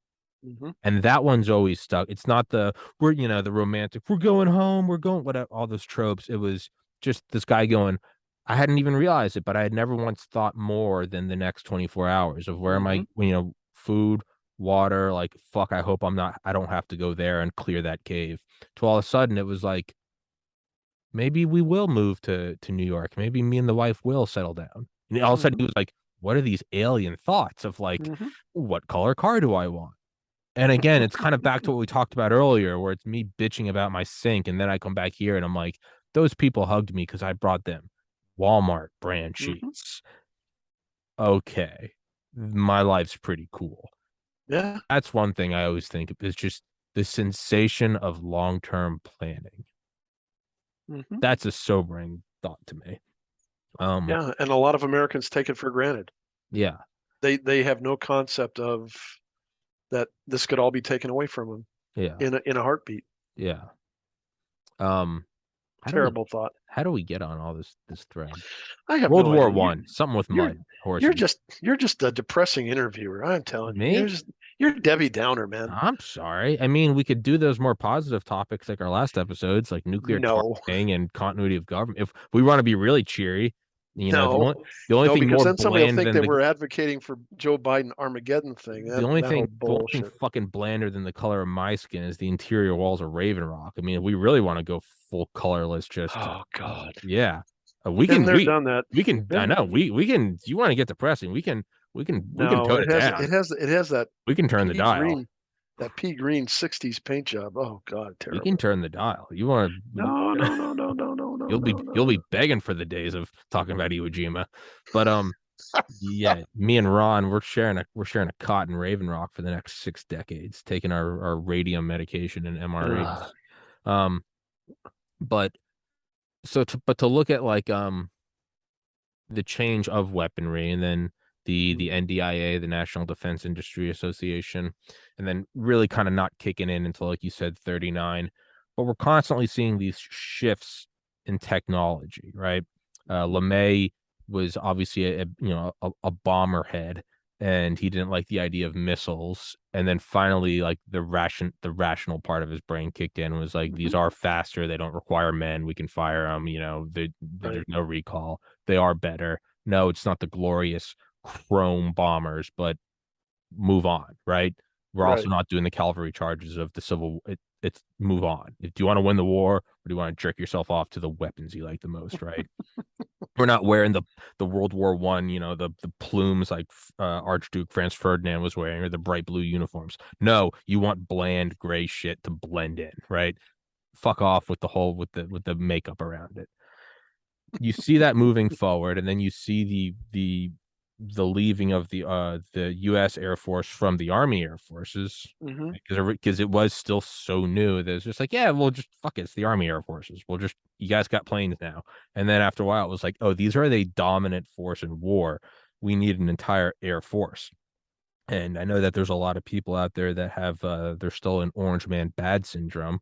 Hmm. And that one's always stuck. It's not the romantic, we're going home, we're going, what, all those tropes. It was just this guy going, I hadn't even realized it, but I had never once thought more than the next 24 hours of where am Hmm. I, food, water, like, fuck, I don't have to go there and clear that cave. To all of a sudden, it was like, maybe we will move to New York. Maybe me and the wife will settle down. And all of a sudden, he Hmm. was like, what are these alien thoughts of like, Hmm. what color car do I want? And again, it's kind of back to what we talked about earlier, where it's me bitching about my sink, and then I come back here and I'm like, those people hugged me because I brought them Walmart brand Hmm. sheets. Okay, my life's pretty cool. Yeah. That's one thing I always think is just the sensation of long-term planning. Hmm. That's a sobering thought to me. Um, Yeah, and a lot of Americans take it for granted. yeah, They have no concept of that this could all be taken away from them yeah, in a heartbeat. yeah. Um, how do we Terrible thought. how do we get on all this thread? I have World no War idea. One, something with You're mud horses. you're just a depressing interviewer. I'm telling you. Me? You're Debbie Downer, man. I'm sorry. I mean, we could do those more positive topics like our last episodes, like nuclear No. targeting and continuity of government. If we want to be really cheery, No. the only No, thing because more then somebody will bland think than that we're advocating for Joe Biden Armageddon thing. That whole the only thing bullshit. fucking blander than the color of my skin is the interior walls of Raven Rock. I mean, if we really want to go full colorless, just Oh God. yeah, we Been can there, done that. we can. I Been know we can. You want to get depressing? We can No, tone it down. it has that We can turn the pea dial. green that pea green 60s paint job. Oh God, We can terrible. turn the dial. You want to? No, no, no, no, no, no, no, no, You'll no, be no. begging for the days of talking about Iwo Jima. But yeah, me and Ron, we're sharing a cot in Raven Rock for the next 6 decades, taking our radium medication and Ugh. MREs. Um, but but to look at like the change of weaponry, and then the Mhm. NDIA, the National Defense Industry Association, and then really kind of not kicking in until, like you said, 39. But we're constantly seeing these shifts in technology, right? LeMay was obviously a bomber head, and he didn't like the idea of missiles. And then finally, like the rational part of his brain kicked in and was like, these Mhm. are faster. They don't require men. We can fire them. Right. There's no recall. They are better. No, it's not the glorious chrome bombers, but move on, right? We're also Right. not doing the cavalry charges of the Civil. It's move on. Do you want to win the war, or do you want to jerk yourself off to the weapons you like the most, right? We're not wearing the World War One, the plumes like Archduke Franz Ferdinand was wearing, or the bright blue uniforms. No, you want bland gray shit to blend in, right? Fuck off with the whole with the makeup around it. You see that moving forward, and then you see the leaving of the U.S. Air Force from the Army Air Forces, Hmm. because it was still so new that it's just like, yeah, we'll just fuck it, it's the Army Air Forces. We'll just, you guys got planes now. And then after a while, it was like, oh, these are the dominant force in war. We need an entire Air Force. And I know that there's a lot of people out there that have they're still in Orange Man bad syndrome.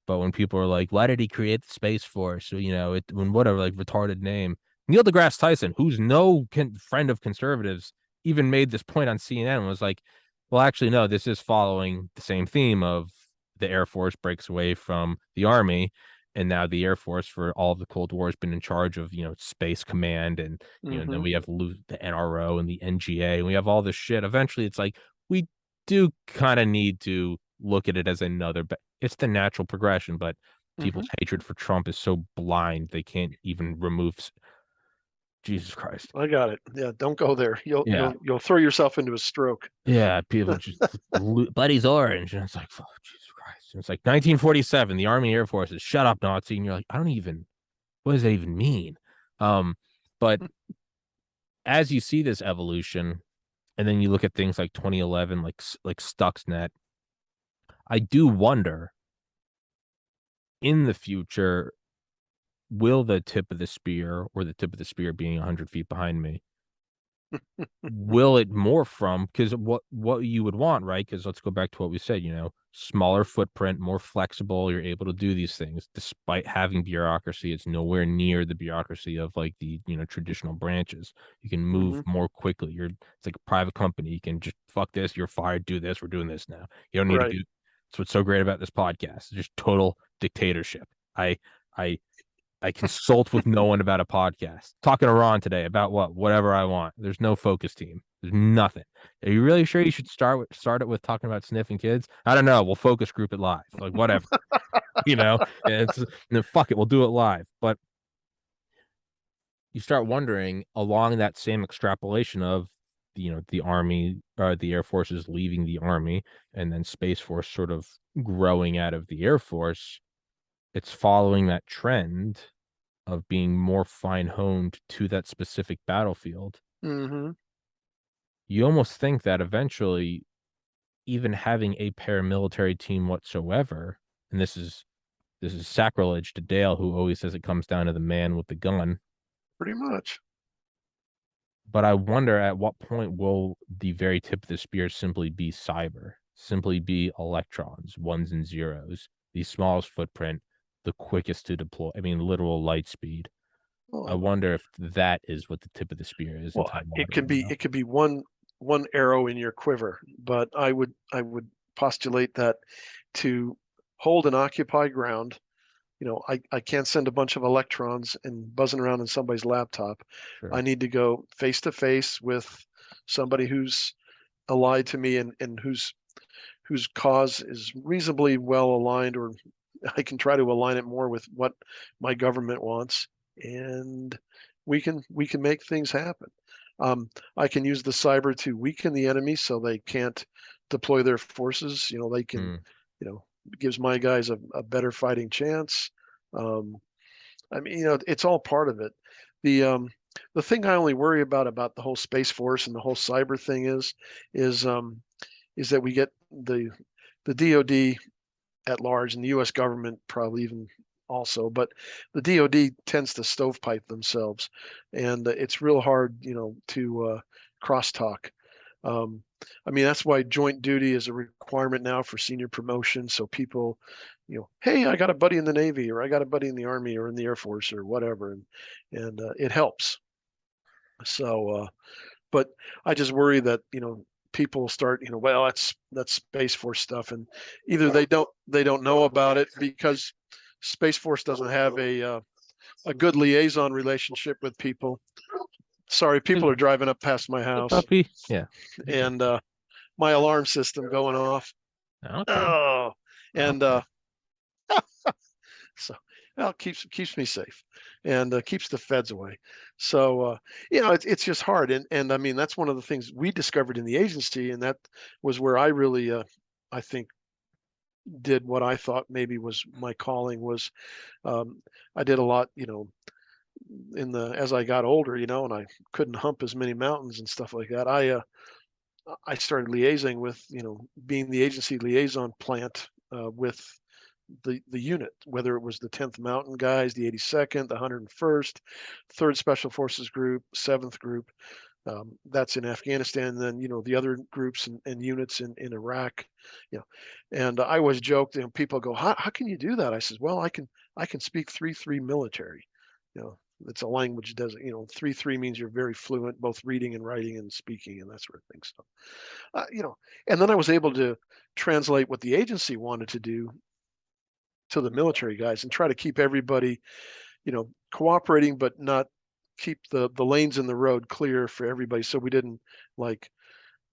But when people are like, why did he create the Space Force? Or, when whatever, like retarded name. Neil deGrasse Tyson, who's no friend of conservatives, even made this point on CNN and was like, well, actually, no, this is following the same theme of the Air Force breaks away from the Army. And now the Air Force for all of the Cold War has been in charge of, Space Command, and then Hmm. we have the NRO and the NGA, and we have all this shit. Eventually, it's like we do kind of need to look at it as another. But it's the natural progression. But Hmm. people's hatred for Trump is so blind they can't even remove. Jesus Christ. I got it. Yeah, don't go there. Yeah, You'll throw yourself into a stroke. yeah. People just Buddy's orange, and it's like, oh, Jesus Christ. And it's like 1947. The Army Air Forces. Shut up, Nazi. And you're like, I don't even. What does that even mean? Um, but as you see this evolution, and then you look at things like 2011, like Stuxnet, I do wonder, in the future, will the tip of the spear, or the tip of the spear being 100 feet behind me, will it morph from, because what you would want, right? Because let's go back to what we said, smaller footprint, more flexible, you're able to do these things despite having bureaucracy. It's nowhere near the bureaucracy of like the traditional branches. You can move Hmm. more quickly. It's like a private company. You can just fuck this, you're fired, do this, we're doing this now. You don't need to Right. do. That's what's so great about this podcast. It's just total dictatorship. I I consult with no one about a podcast. Talking to Ron today about whatever I want. There's no focus team. There's nothing. Are you really sure you should start it with talking about sniffing kids? I don't know. We'll focus group it live. Like whatever, you know. And fuck it, we'll do it live. But you start wondering along that same extrapolation of, the Army or the Air Force is leaving the Army and then Space Force sort of growing out of the Air Force, it's following that trend of being more fine-honed to that specific battlefield. Hmm. You almost think that eventually, even having a paramilitary team whatsoever, and this is sacrilege to Dale, who always says it comes down to the man with the gun. Pretty much. But I wonder at what point will the very tip of the spear simply be cyber, simply be electrons, ones and zeros, the smallest footprint, the quickest to deploy. I mean, literal light speed. I Well, wonder if that is what the tip of the spear is well, into it modern could be now. it could be one arrow in your quiver, but I would postulate that to hold and occupy ground, I can't send a bunch of electrons and buzzing around in somebody's laptop. I Sure. need to go face to face with somebody who's allied to me and whose cause is reasonably well aligned, or I can try to align it more with what my government wants, and we can make things happen. I can use the cyber to weaken the enemy so they can't deploy their forces. They can, Mm, you know, gives my guys a better fighting chance. Um, I mean, it's all part of it. The um, the thing I only worry about the whole Space Force and the whole cyber thing is um, is that we get the DoD at large, and the U.S. government probably even also, but the DoD tends to stovepipe themselves, and it's real hard, to crosstalk. Um, I mean, that's why joint duty is a requirement now for senior promotion. So people, hey, I got a buddy in the Navy, or I got a buddy in the Army, or in the Air Force, or whatever, and it helps. So, but I just worry that people start, well, that's Space Force stuff, and either they don't know about it because Space Force doesn't have a good liaison relationship with people. Sorry, hey, people are driving up past my hey, house, puppy. Yeah. You're good. and my alarm system going off. Okay. Oh, and Okay. so well, keeps me safe, and keeps the feds away. So it's just hard, and I mean that's one of the things we discovered in the agency, and that was where I really I think did what I thought maybe was my calling was I did a lot, in the as I got older, and I couldn't hump as many mountains and stuff like that. I started liaising with, being the agency liaison plant with the unit, whether it was the 10th Mountain guys, the 82nd, the 101st, 3rd Special Forces Group, 7th Group. That's in Afghanistan. And then the other groups and units in Iraq. You know, and I always joked. People go, how can you do that? I says, well, I can speak 3-3 military. You know, it's a language doesn't. 3-3 means you're very fluent, both reading and writing and speaking and that sort of thing. So, and then I was able to translate what the agency wanted to do to the military guys and try to keep everybody, cooperating, but not keep the lanes in the road clear for everybody. So we didn't like,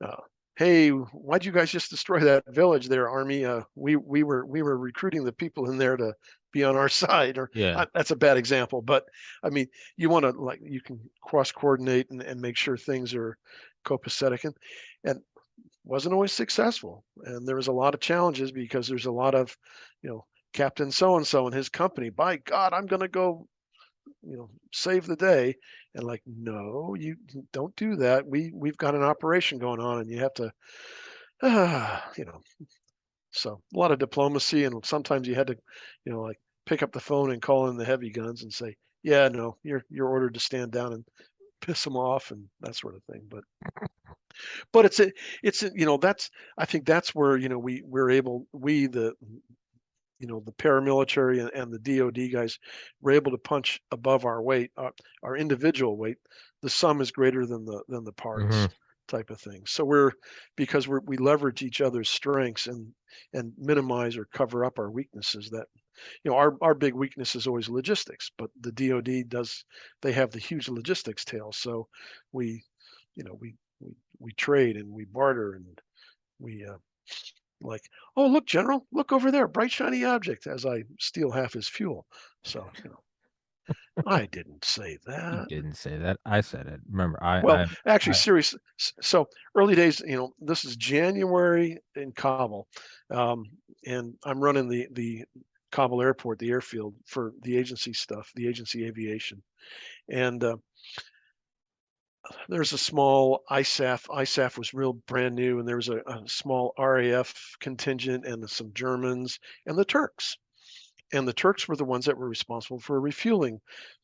uh, hey, why'd you guys just destroy that village there, Army? We were recruiting the people in there to be on our side, or Yeah. that's a bad example, but I mean, you want to like you can cross coordinate and make sure things are copacetic and wasn't always successful. And there was a lot of challenges because there's a lot of, you know, Captain so and so and his company. By God, I'm going to go, save the day. And like, no, you don't do that. We've got an operation going on, and you have to, uh, you know. So a lot of diplomacy, and sometimes you had to, like pick up the phone and call in the heavy guns and say, yeah, no, you're ordered to stand down and piss them off and that sort of thing. But that's I think that's where we're able the paramilitary and the DoD guys were able to punch above our weight, our individual weight. The sum is greater than the Hmm. parts type of thing. So we leverage each other's strengths and minimize or cover up our weaknesses. That our big weakness is always logistics, but the DoD does they have the huge logistics tail. So we you know we trade and we barter and we like, oh look, General, look over there, bright shiny object, as I steal half his fuel. So I didn't say You that. didn't say that. I said it. Remember, Well, actually, I serious. So early days, this is January in Kabul, um, and I'm running the Kabul airport, the airfield for the agency stuff, the agency aviation, and there's a small ISAF. ISAF was real brand new, and there was a small RAF contingent and some Germans and the Turks. And the Turks were the ones that were responsible for refueling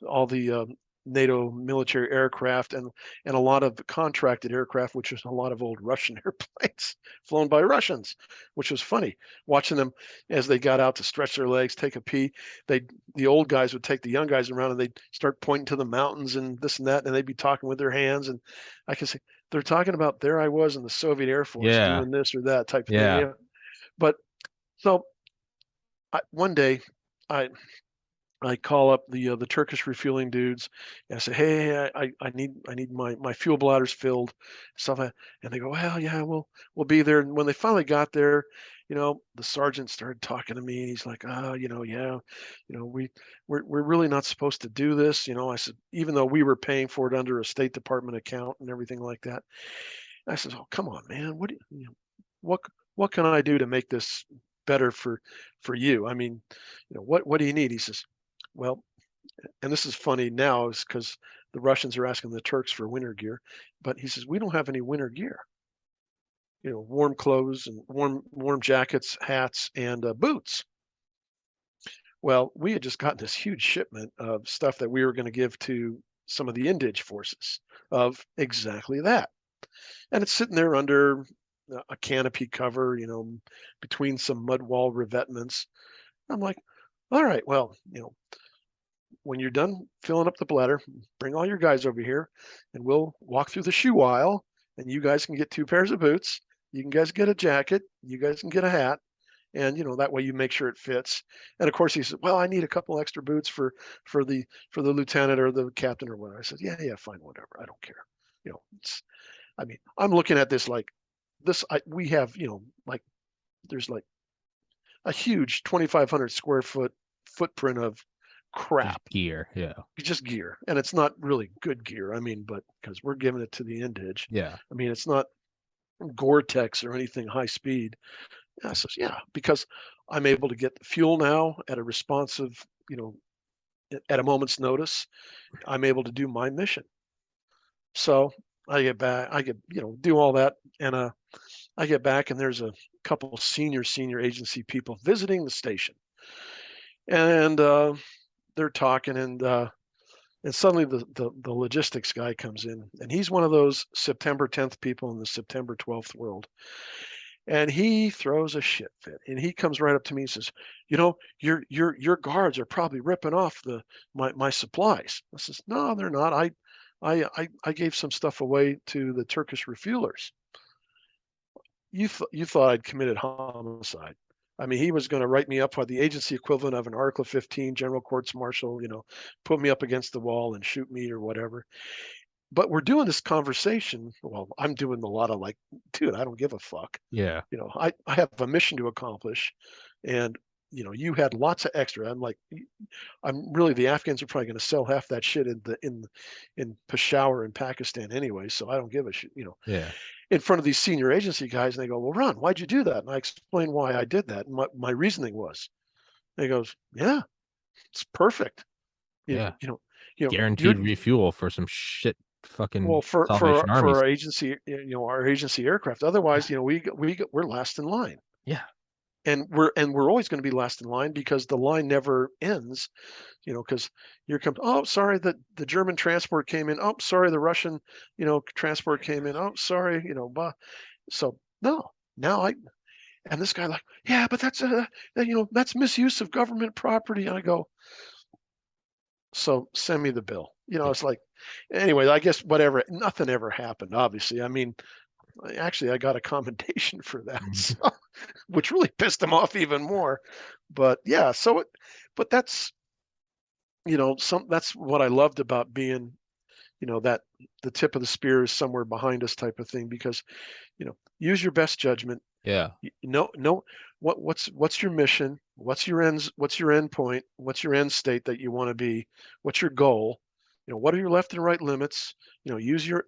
all the NATO military aircraft and a lot of the contracted aircraft, which was a lot of old Russian airplanes flown by Russians, which was funny watching them as they got out to stretch their legs, take a pee. The old guys would take the young guys around and they'd start pointing to the mountains and this and that, and they'd be talking with their hands, and I could say they're talking about there I was in the Soviet Air Force yeah, doing this or that type of thing. yeah, Yeah, but so one day. I I call up the Turkish refueling dudes and I say, "Hey, I need my fuel bladders filled, stuff." And they go, "Well, yeah, we'll be there." And when they finally got there, the sergeant started talking to me, and he's like, yeah, we're really not supposed to do this." I said, even though we were paying for it under a State Department account and everything like that. I said, "Oh, come on, man. What what can I do to make this better for you? I mean, what do you need?" He says, "Well," and this is funny now is because the Russians are asking the Turks for winter gear, but he says, "We don't have any winter gear. Warm clothes and warm jackets, hats, and boots." Well, we had just gotten this huge shipment of stuff that we were going to give to some of the Indige forces of exactly that, and it's sitting there under a canopy cover, between some mud wall revetments. I'm like, all right, well, when you're done filling up the bladder, bring all your guys over here and we'll walk through the shoe aisle and you guys can get two pairs of boots. You can guys get a jacket. You guys can get a hat. And that way you make sure it fits. And of course he said, "Well, I need a couple extra boots for the lieutenant or the captain or whatever." I said, "Yeah, yeah, fine, whatever. I don't care." I mean, I'm looking at this like this. We have, like there's like a huge 2,500 square foot footprint of just crap, gear. Yeah, just gear, and it's not really good gear. I mean, but because we're giving it to the Indige, yeah. I mean, it's not Gore-Tex or anything high speed. And I says, "Yeah, because I'm able to get the fuel now at a responsive, you know, at a moment's notice. I'm able to do my mission." So I get back, I get, do all that, and I get back, and there's a couple senior agency people visiting the station, and they're talking, and suddenly the logistics guy comes in, and he's one of those September 10th people in the September 12th world. And he throws a shit fit. And he comes right up to me and says, your guards are probably ripping off my supplies." I says, "No, they're not. I gave some stuff away to the Turkish refuelers." You thought I'd committed homicide. I mean, he was going to write me up for the agency equivalent of an Article 15 general courts martial, put me up against the wall and shoot me or whatever. But we're doing this conversation. Well, I'm doing a lot of like, dude, I don't give a fuck. Yeah. I have a mission to accomplish, and you had lots of extra. I'm like, I'm really the Afghans are probably going to sell half that shit in Peshawar in Pakistan anyway, so I don't give a shit. Yeah. In front of these senior agency guys, and they go, "Well, Ron, why'd you do that?" And I explained why I did that, and my reasoning was. And he goes, "Yeah, it's perfect. You Yeah. you know you know you're Guaranteed refuel for some shit fucking well for Salvation for for Armies. our agency, our agency aircraft. Otherwise, we're last in line." Yeah. And we're always going to be last in line because the line never ends. Because here comes, "Oh, sorry, the German transport came in. Oh, sorry, the Russian transport came in. Oh, sorry, blah." So no, now I and this guy like, "Yeah, but that's misuse of government property." And I go, "So send me the bill." Yeah. It's like, anyway, I guess whatever, nothing ever happened, obviously. I mean, I got a commendation for that, Mhm. so, which really pissed him off even more. But yeah, but that's what I loved about being, that the tip of the spear is somewhere behind us type of thing, because, use your best judgment. Yeah. No, what what's your mission? What's your end point? What's your end state that you want to be? What's your goal? What are your left and right limits? Use your,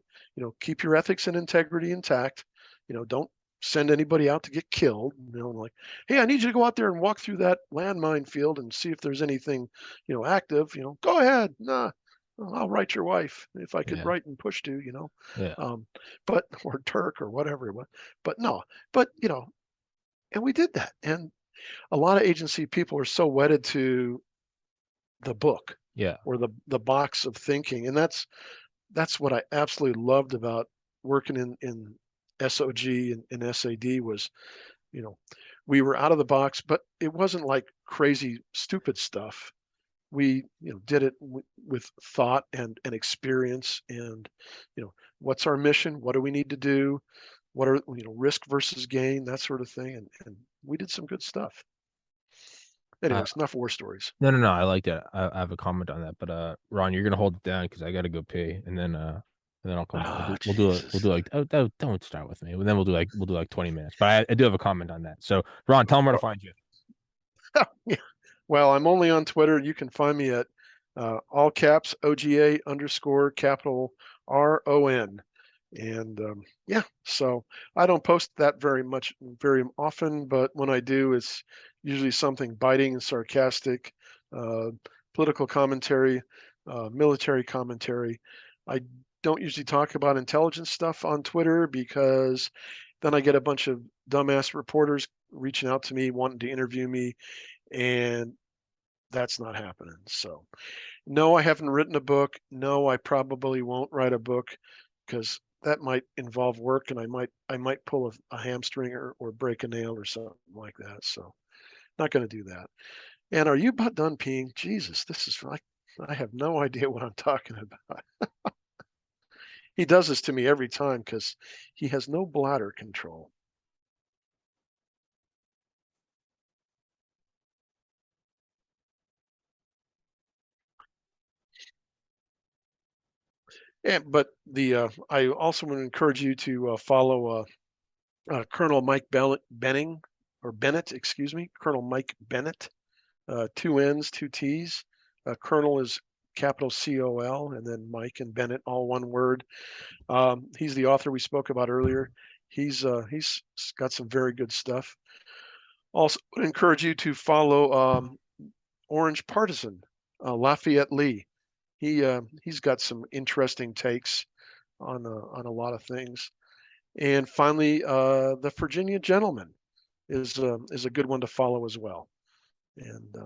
keep your ethics and integrity intact. Don't send anybody out to get killed. Like, hey, I need you to go out there and walk through that landmine field and see if there's anything, active. Go ahead. Nah, I'll write your wife if I could Yeah. write and push to. Yeah. Um, but or Turk or whatever it was. But no, but and we did that. And a lot of agency people are so wedded to the book Yeah. or the box of thinking, and that's what I absolutely loved about working in SOG and SAD was, you know, we were out of the box, but it wasn't like crazy stupid stuff. We did it with thought and experience, and what's our mission? What do we need to do? What are risk versus gain, that sort of thing, and we did some good stuff. Uh, Anyways, enough war stories. no. I like that. I have a comment on that, but Ron, you're gonna hold it down because I gotta go pee, and then I'll come back. Ah, We'll Jesus. do like don't start with me. And then we'll do like 20 minutes. But I do have a comment on that. So Ron, tell them where to find you. Yeah. Well, I'm only on Twitter. You can find me at all caps OGA underscore capital RON. And yeah, so I don't post that very often, but when I do, it's usually something biting and sarcastic, uh, political commentary, military commentary. I don't usually talk about intelligence stuff on Twitter because then I get a bunch of dumbass reporters reaching out to me wanting to interview me, and that's not happening. So, no, I haven't written a book. No, I probably won't write a book because that might involve work, and I might pull a hamstring or break a nail or something like that. So, not going to do that. And are you about done peeing? Jesus, this is like I have no idea what I'm talking about. He does this to me every time because he has no bladder control. And but the I also want to encourage you to follow Colonel Mike Benning or Bennett, excuse me, Colonel Mike Bennett, two N's, two T's. Colonel is capital COL, and then Mike and Bennett, all one word. He's the author we spoke about earlier. He's got some very good stuff. Also, would encourage you to follow Orange Partisan, Lafayette Lee. He's got some interesting takes on a lot of things. And finally, the Virginia Gentleman is a good one to follow as well. And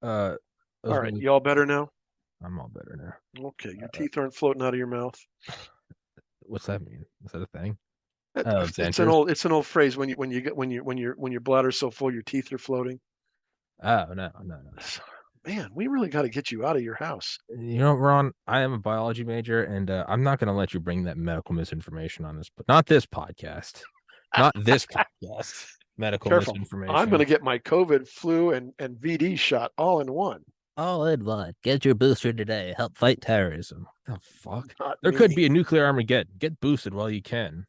Uh, all right, you all better now? I'm all better now. Okay, your teeth aren't floating out of your mouth. What's that mean? Is that a thing? It, Oh, it's an dentures. old phrase when you get when your bladder's so full your teeth are floating. Oh no. Man, we really got to get you out of your house. You know, Ron, I am a biology major, and I'm not going to let you bring that medical misinformation on this, but not this podcast. Not this podcast. Medical Careful. I'm going misinformation. to get my COVID, flu, and VD shot all in one. All in one. Get your booster today. Help fight terrorism. The fuck? Not There could be me. a nuclear Armageddon. Get boosted while you can.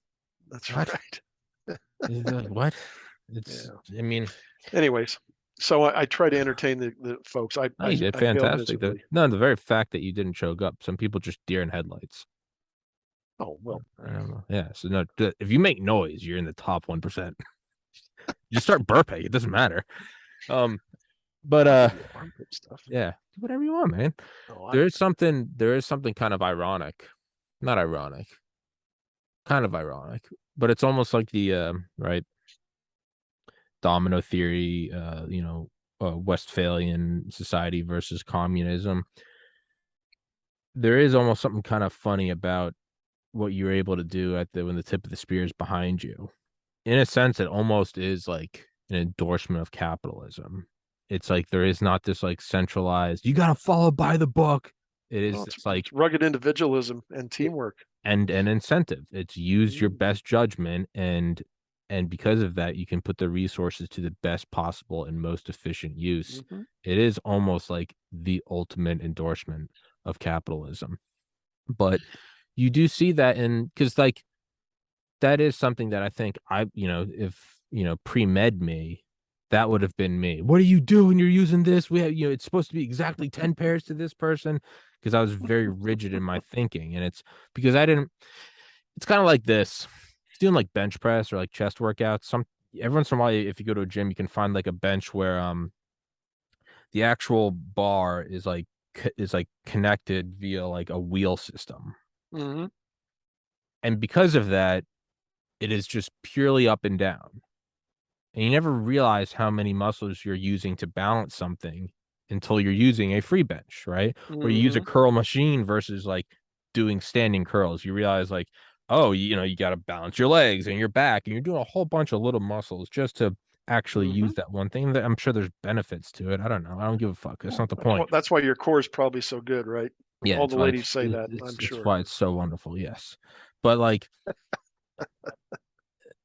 That's What? right. What? It's. Yeah. I mean, Anyways, so I try to entertain the folks. I, no, I you did I failed fantastic. miserably. The very fact that you didn't choke up, some people just deer in headlights. Oh well. I don't know. Yeah. So no, if you make noise, you're in the top 1%. You start burping, it doesn't matter. Um, but I'll give you armpit stuff. yeah, do whatever you want, man. Oh, There is something kind of ironic, not ironic, kind of ironic, but it's almost like the right domino theory, Westphalian society versus communism. There is almost something kind of funny about what you're able to do at the when the tip of the spear is behind you. In a sense, it almost is like an endorsement of capitalism. It's like there is not this like centralized, you got to follow by the book. It is, well, it's like, it's rugged individualism and teamwork. and an incentive. It's use your Mm, best judgment, and because of that, you can put the resources to the best possible and most efficient use. hmm It is almost like the ultimate endorsement of capitalism. But you do see that in because like that is something that I think if pre-med me, that would have been me. What do you do when you're using this? We have, it's supposed to be exactly 10 pairs to this person, because I was very rigid in my thinking. And it's because I didn't, it's kind of like this. Doing like bench press or like chest workouts. Every once in a while, if you go to a gym, you can find like a bench where the actual bar is like connected via like a wheel system. Hmm. And because of that, it is just purely up and down. And you never realize how many muscles you're using to balance something until you're using a free bench, right? Or you use a Hmm. curl machine versus like doing standing curls. You realize like, oh, you got to balance your legs and your back, and you're doing a whole bunch of little muscles just to actually Hmm. use that one thing. That I'm sure there's benefits to it. I don't know. I don't give a fuck. That's not the point. That's why your core is probably so good, right? Yeah, All it's the why ladies it's say that, it's I'm it's sure. why it's so wonderful. Yes, but like,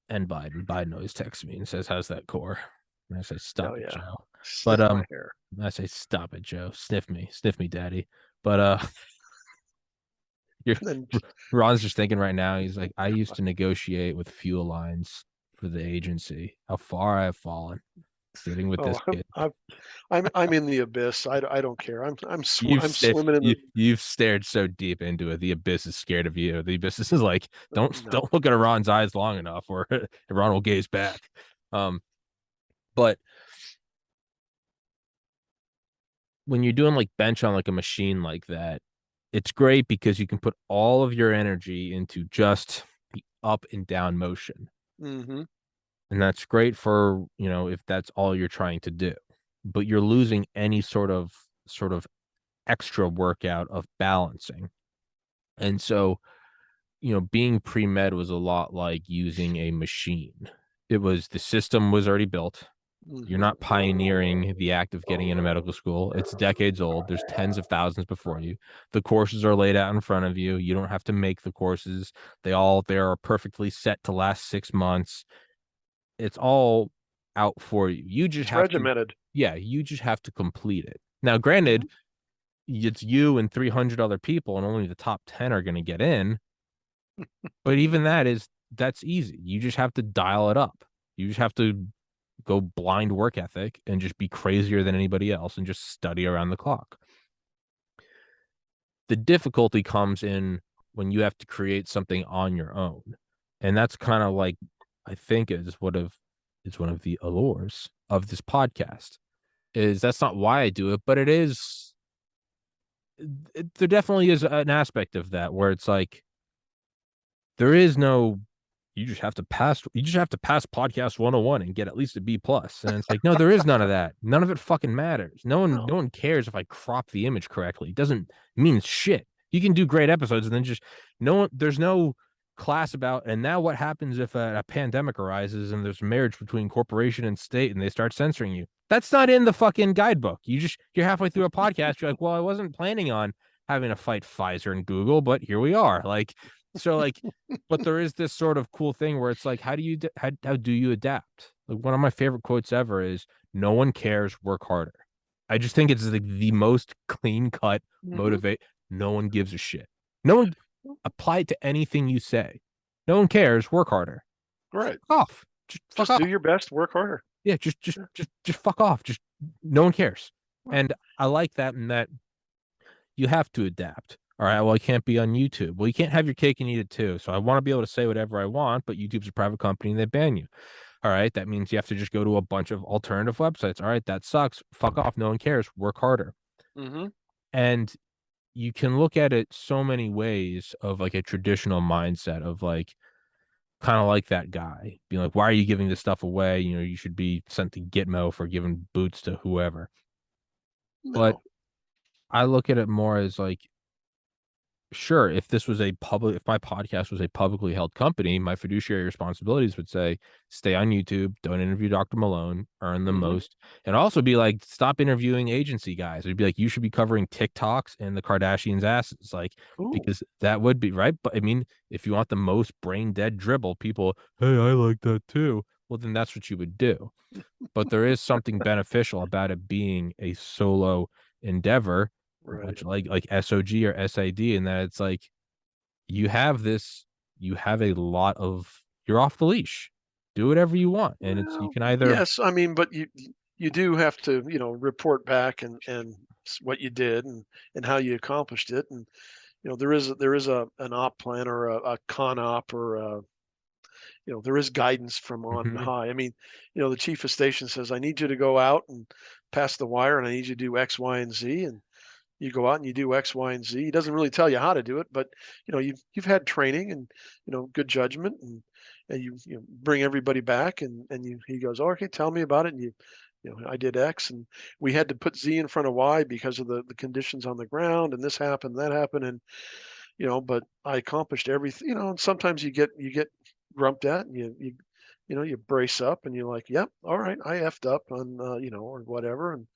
and Biden always texts me and says, "How's that core?" And I say, Oh "Stop it, yeah. Joe." But Sniff my hair. I say, "Stop it, Joe. Sniff me, Daddy." But you're And Ron's just thinking right now. He's like, "I used to negotiate with fuel lines for the agency. How far I have fallen, sitting with oh, this kid." I'm in the abyss. I don't care. I'm swimming in You've stared so deep into it. The abyss is scared of you. The abyss is like, no. don't look at Ron's eyes long enough, or Ron will gaze back. Um, but when you're doing like bench on like a machine like that, it's great because you can put all of your energy into just the up and down motion. Hmm. And that's great for, if that's all you're trying to do. But you're losing any sort of extra workout of balancing. And so, being pre-med was a lot like using a machine. It was the system was already built. You're Hmm. not pioneering the act of getting into medical school. It's decades old. There's tens of thousands before you. The courses are laid out in front of you. You don't have to make the courses. They are perfectly set to last 6 months. It's all out for you. You just It's have to, regimented. yeah, you just have to complete it. Now, granted, Hmm. it's you and 300 other people, and only the top 10 are going to get in. But even that's easy. You just have to dial it up. You just have to go blind work ethic and just be crazier than anybody else and just study around the clock. The difficulty comes in when you have to create something on your own. And that's kind of like, I think is one of the allures of this podcast. Is that's not why I do it, but there definitely is an aspect of that where it's like there is no you just have to pass podcast 101 and get at least a B plus. And it's like, no, there is none of that. None of it fucking matters. No No. one cares if I crop the image correctly. It doesn't mean shit. You can do great episodes and then just no one, there's no class about, and now what happens if a pandemic arises and there's marriage between corporation and state and they start censoring you? That's not in the fucking guidebook. You're halfway through a podcast, you're like, well, I wasn't planning on having to fight Pfizer and Google, but here we are. Like, but there is this sort of cool thing where it's like, how do you adapt? Like, one of my favorite quotes ever is, "No one cares, work harder." I just think it's the most clean cut Hmm. motivate. No one gives a shit. No one apply it to anything you say. No one cares, work harder. Right. Fuck off. Just fuck Just do off. your best, work harder. Yeah, just just Yeah. just just fuck off. Just no one cares. Well, And I like that, in that you have to adapt. All right. Well, I can't be on YouTube. Well, you can't have your cake and eat it too. So I want to be able to say whatever I want, but YouTube's a private company and they ban you. All right. That means you have to just go to a bunch of alternative websites. All right. That sucks. Fuck off. No one cares. Work harder. hmm. And you can look at it so many ways of like a traditional mindset of like, kind of like that guy being like, why are you giving this stuff away? You should be sent to Gitmo for giving boots to whoever. But No. I look at it more as like, sure, if my podcast was a publicly held company, my fiduciary responsibilities would say, stay on YouTube, don't interview Dr. Malone, earn the Hmm. most, and also be like, stop interviewing agency guys. It'd be like, you should be covering TikToks and the Kardashians' asses, like, Ooh. because that would be right. But I mean, if you want the most brain dead dribble, people, hey, I like that too. Well, then that's what you would do. But there is something beneficial about it being a solo endeavor, Right. much like SOG or SID, in that it's like you have a lot of, you're off the leash. do whatever you want, and it's you Well, can either. yes, I mean, but you do have to, report back and what you did and how you accomplished it, and there is an op plan or a con op or there is guidance from on Mhm. high. I mean, the chief of station says, I need you to go out and pass the wire, and I need you to do X, Y, and Z, and you go out and you do X, Y, and Z. He doesn't really tell you how to do it, but you've had training and good judgment, and you bring everybody back, and he goes, oh, okay, tell me about it, and I did X, and we had to put Z in front of Y because of the conditions on the ground, and this happened, that happened, and but I accomplished everything, and sometimes you get grumped at, and you brace up, and you're like, yep, all right, I effed up on, or whatever, and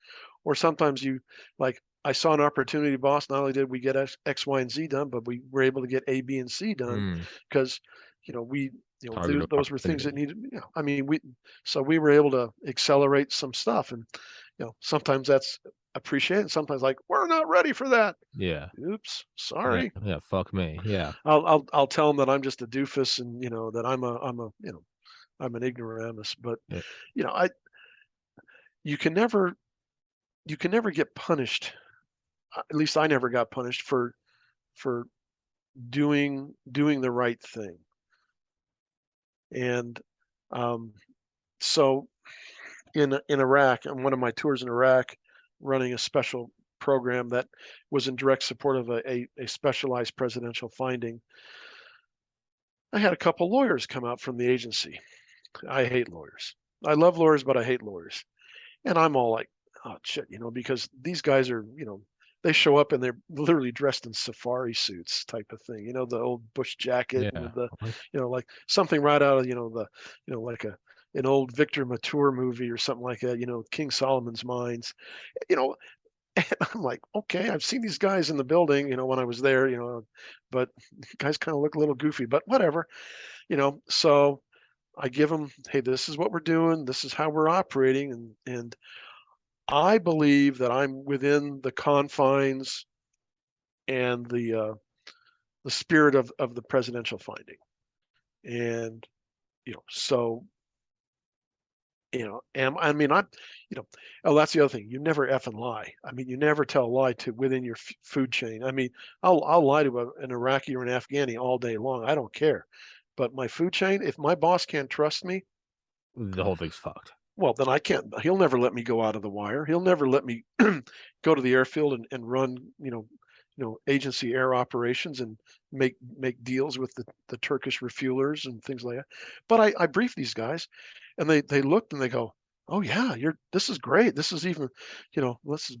or sometimes you like. I saw an opportunity, boss. Not only did we get X, Y, and Z done, but we were able to get A, B, and C done Mm, because, target those were things that opportunity. needed. I mean, we were able to accelerate some stuff, and sometimes that's appreciated, and sometimes like we're not ready for that. Yeah. Oops, Yeah, sorry. yeah, fuck me. Yeah. I'll tell them that I'm just a doofus, and that I'm an ignoramus. But Yeah. I you can never you can never get punished. At least I never got punished for doing the right thing. And um, so in Iraq, on one of my tours in Iraq, running a special program that was in direct support of a specialized presidential finding, I had a couple lawyers come out from the agency. I hate lawyers. I love lawyers, but I hate lawyers. And I'm all like, oh shit, because these guys are, they show up and they're literally dressed in safari suits type of thing. The old bush jacket Yeah. with the, Uh-huh. like something right out of, like an old Victor Mature movie or something like that, King Solomon's Mines. You know, and I'm like, okay, I've seen these guys in the building, when I was there, but guys kind of look a little goofy, but whatever, so I give them, hey, this is what we're doing, this is how we're operating, and I believe that I'm within the confines and the spirit of the presidential finding. And, so, I mean, you know, oh, that's the other thing. You never F and lie. I mean, you never tell a lie to within your food chain. I mean, I'll lie to an Iraqi or an Afghani all day long. I don't care. But my food chain, if my boss can't trust me, The whole thing's fucked. well, then I can't. He'll never let me go out of the wire. He'll never let me go to the airfield and run, agency air operations and make deals with the Turkish refuelers and things like that. But I brief these guys, and they looked and they go, "Oh yeah, this is great. This is even, this is."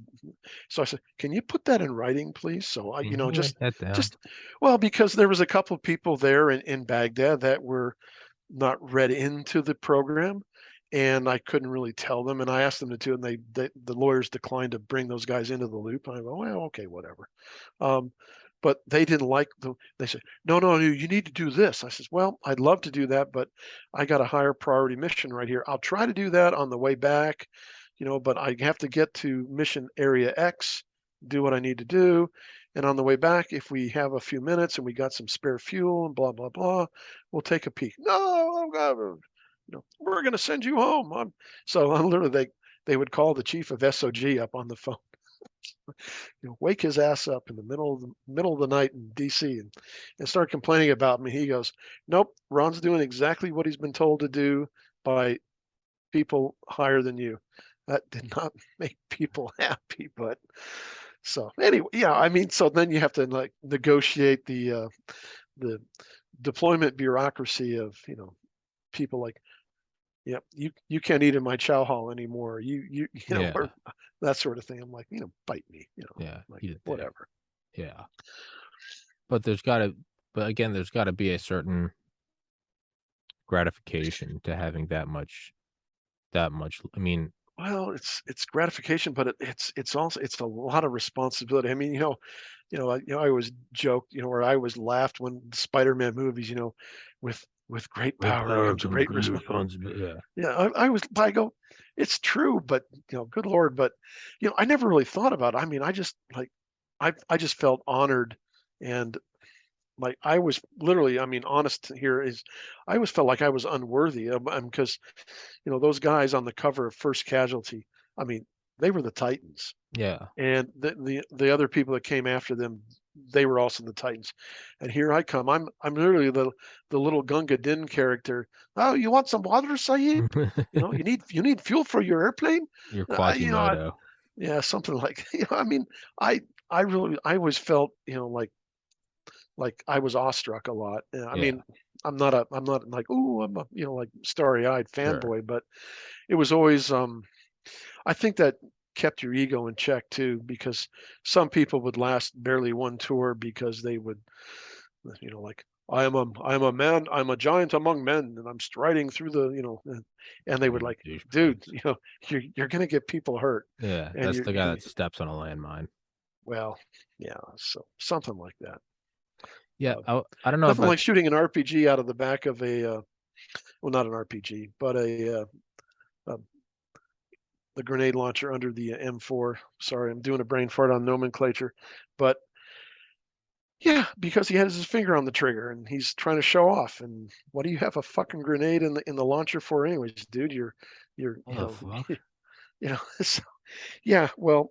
So I said, "Can you put that in writing, please?" So Write that down. just well, because there was a couple of people there in Baghdad that were not read into the program, and I couldn't really tell them, and I asked them to do it, and the lawyers declined to bring those guys into the loop. I go, well, okay, whatever. Um, but they didn't like they said, no, no, no, you need to do this. I says, well, I'd love to do that, but I got a higher priority mission right here. I'll try to do that on the way back, but I have to get to mission area X, do what I need to do. And on the way back, if we have a few minutes and we got some spare fuel and blah, blah, blah, we'll take a peek. No, oh God, we're going to send you home. So literally they would call the chief of SOG up on the phone, wake his ass up in the middle of the night in DC and start complaining about me. He goes, nope, Ron's doing exactly what he's been told to do by people higher than you. That did not make people happy, but so anyway, yeah, I mean, so then you have to like negotiate the deployment bureaucracy of people like, yep, you can't eat in my chow hall anymore. Or Yeah. that sort of thing. I'm like, bite me, Yeah. like Eat a dick. whatever. Yeah. But there's gotta but again, there's gotta be a certain gratification to having that much I mean, Well, it's gratification, but it's also it's a lot of responsibility. I mean, I always joked, or I always laughed when the Spider-Man movies, with great great power power comes a comes great great responsibility. responsibility. Yeah. Yeah, I go, it's true, but good Lord, but I never really thought about it. I mean, I just like, I just felt honored and like I was literally, I mean, honest here is, I always felt like I was unworthy of, because those guys on the cover of First Casualty, I mean, they were the Titans, Yeah. and the other people that came after them, they were also the Titans, and here I come. I'm literally the little Gunga Din character. Oh, you want some water, Sahib? You need fuel for your airplane. You're Uh, you know, I, Quasimodo. yeah, something like. I mean, I I always felt like I was awestruck a lot. I Yeah. mean, I'm not like, oh, I'm a like starry-eyed Sure. fanboy, but it was always I think that kept your ego in check too, because some people would last barely one tour because they would, like, I am a man, I'm a giant among men, and I'm striding through the, and they would like, dude, Douchebags. you're gonna get people hurt, Yeah, and that's you're, the guy that steps on a landmine. well, yeah, so something like that. Yeah, Uh, I don't know Nothing about like shooting an RPG out of the back of a, well, not an RPG, but uh, the grenade launcher under the M4. Sorry, I'm doing a brain fart on nomenclature, but yeah, because he has his finger on the trigger and he's trying to show off. And what do you have a fucking grenade in the launcher for, anyways, dude? You're what the fuck? so, yeah. Well,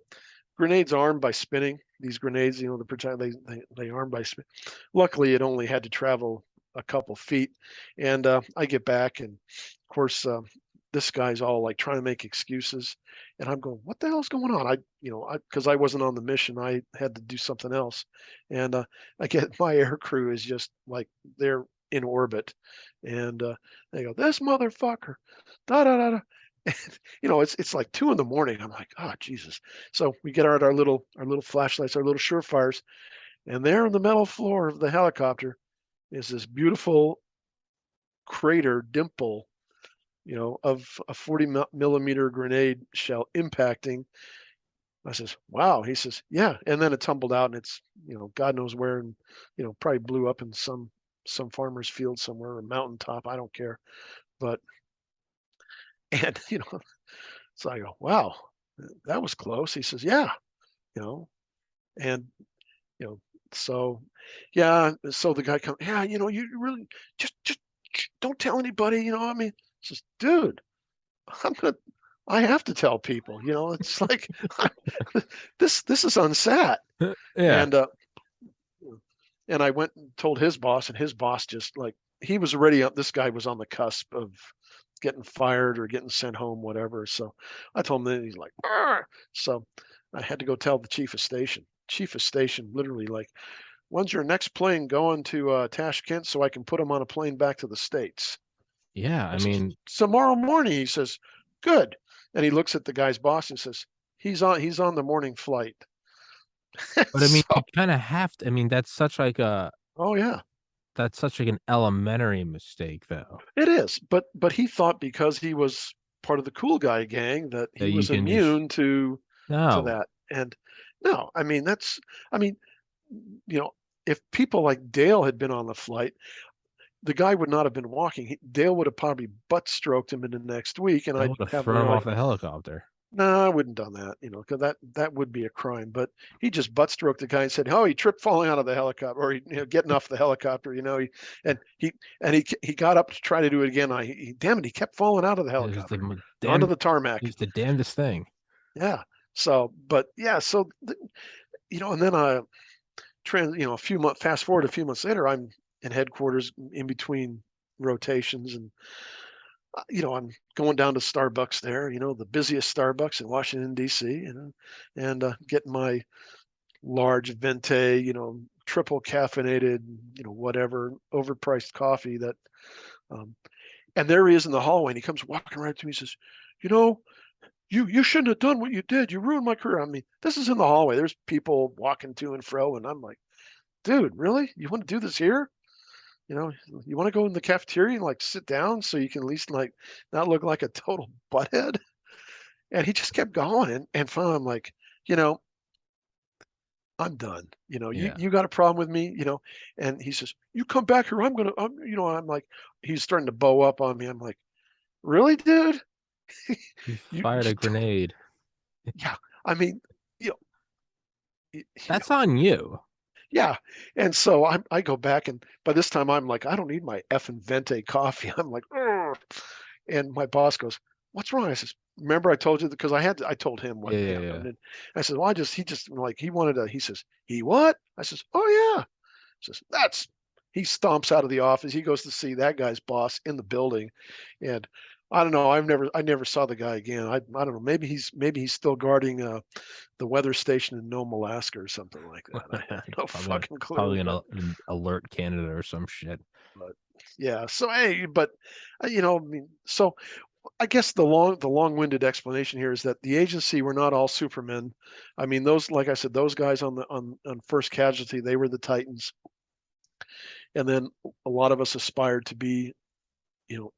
grenades armed by spinning. These grenades, the projectile, they armed by spin. Luckily, it only had to travel a couple feet, and I get back, and of course, this guy's all like trying to make excuses, and I'm going, "What the hell's going on?" Because I wasn't on the mission, I had to do something else, and I get my air crew is just like they're in orbit, and they go, "This motherfucker, da da da da." And, it's like 2 in the morning. I'm like, "Oh, Jesus." So we get out our little flashlights, our little surefires, and there on the metal floor of the helicopter is this beautiful crater dimple, of a 40 millimeter grenade shell impacting. I says, "Wow." He says, "Yeah." And then it tumbled out, and it's, God knows where, and probably blew up in some farmer's field somewhere, or mountaintop. I don't care. But and so I go, "Wow, that was close." He says, "Yeah." You know, and you know, so yeah, so the guy comes, "Yeah, you really just don't tell anybody." I mean, says, "Dude, I'm gonna, I have to tell people." It's like this is unsat, Yeah. and I went and told his boss, and his boss just like, he was already up. This guy was on the cusp of getting fired or getting sent home, whatever. So I told him that. He's like, "Arr!" So I had to go tell the chief of station. Chief of station, literally like, "When's your next plane going to Tashkent so I can put him on a plane back to the States?" Yeah, I I says, mean, "Tomorrow morning." He says, "Good." And he looks at the guy's boss and says, He's on the morning flight." but I mean, So, you kinda have to. I mean, oh yeah, that's such like an elementary mistake though, it is. But he thought because he was part of the cool guy gang that that he you was can just immune to no. that. And no, I mean I mean, you know, if people like Dale had been on the flight, the guy would not have been walking. Dale would have probably butt stroked him in the next week, and I I'd would have have thrown him off like, the helicopter. "No, I wouldn't done that," because that would be a crime. But he just butt stroked the guy and said, "Oh, he tripped falling out of the helicopter, or he, getting off the helicopter." And he got up to try to do it again. Damn it, he kept falling out of the It was the helicopter m onto damn the tarmac. it's the damnedest thing. Yeah. So, but yeah, so and then a few months, fast forward a few months later, I'm in headquarters in between rotations, and I'm going down to Starbucks there, the busiest Starbucks in Washington D.C., and getting my large venti, triple caffeinated, whatever overpriced coffee that, um, and there he is in the hallway, and he comes walking right to me. He says, "You know, you shouldn't have done what you did. You ruined my career." I mean, this is in the hallway. There's people walking to and fro, and I'm like, "Dude, really? You want to do this here? You know, you want to go in the cafeteria and like sit down so you can at least like not look like a total butthead?" And he just kept going, and finally I'm like, you know, "I'm done. You Yeah. you got a problem with me?" And he says, "You come back here. I'm like, he's starting to bow up on me. I'm like, "Really, dude? You You fired a grenade. yeah. I mean, you know, That's on you. Yeah. And so I go back, and by this time I'm like, I don't need my effing venti coffee. I'm like, "Ugh." And my boss goes, "What's wrong?" I says, "Remember I told you because I told him what Yeah, yeah, happened." yeah. And I said, "Well, he just like he wanted to." He says, "He what?" I says, "Oh yeah." Says, "That's." He stomps out of the office. He goes to see that guy's boss in the building, and I don't know. I never saw the guy again. I don't know. Maybe he's still guarding the weather station in Nome, Alaska, or something like that. I have no fucking clue. Probably an alert Canada or some shit. But yeah. So hey, but I mean, so I guess the long-winded explanation here is that the agency were not all supermen. I mean, those, like I said, those guys on First Casualty, they were the titans, and then a lot of us aspired to be,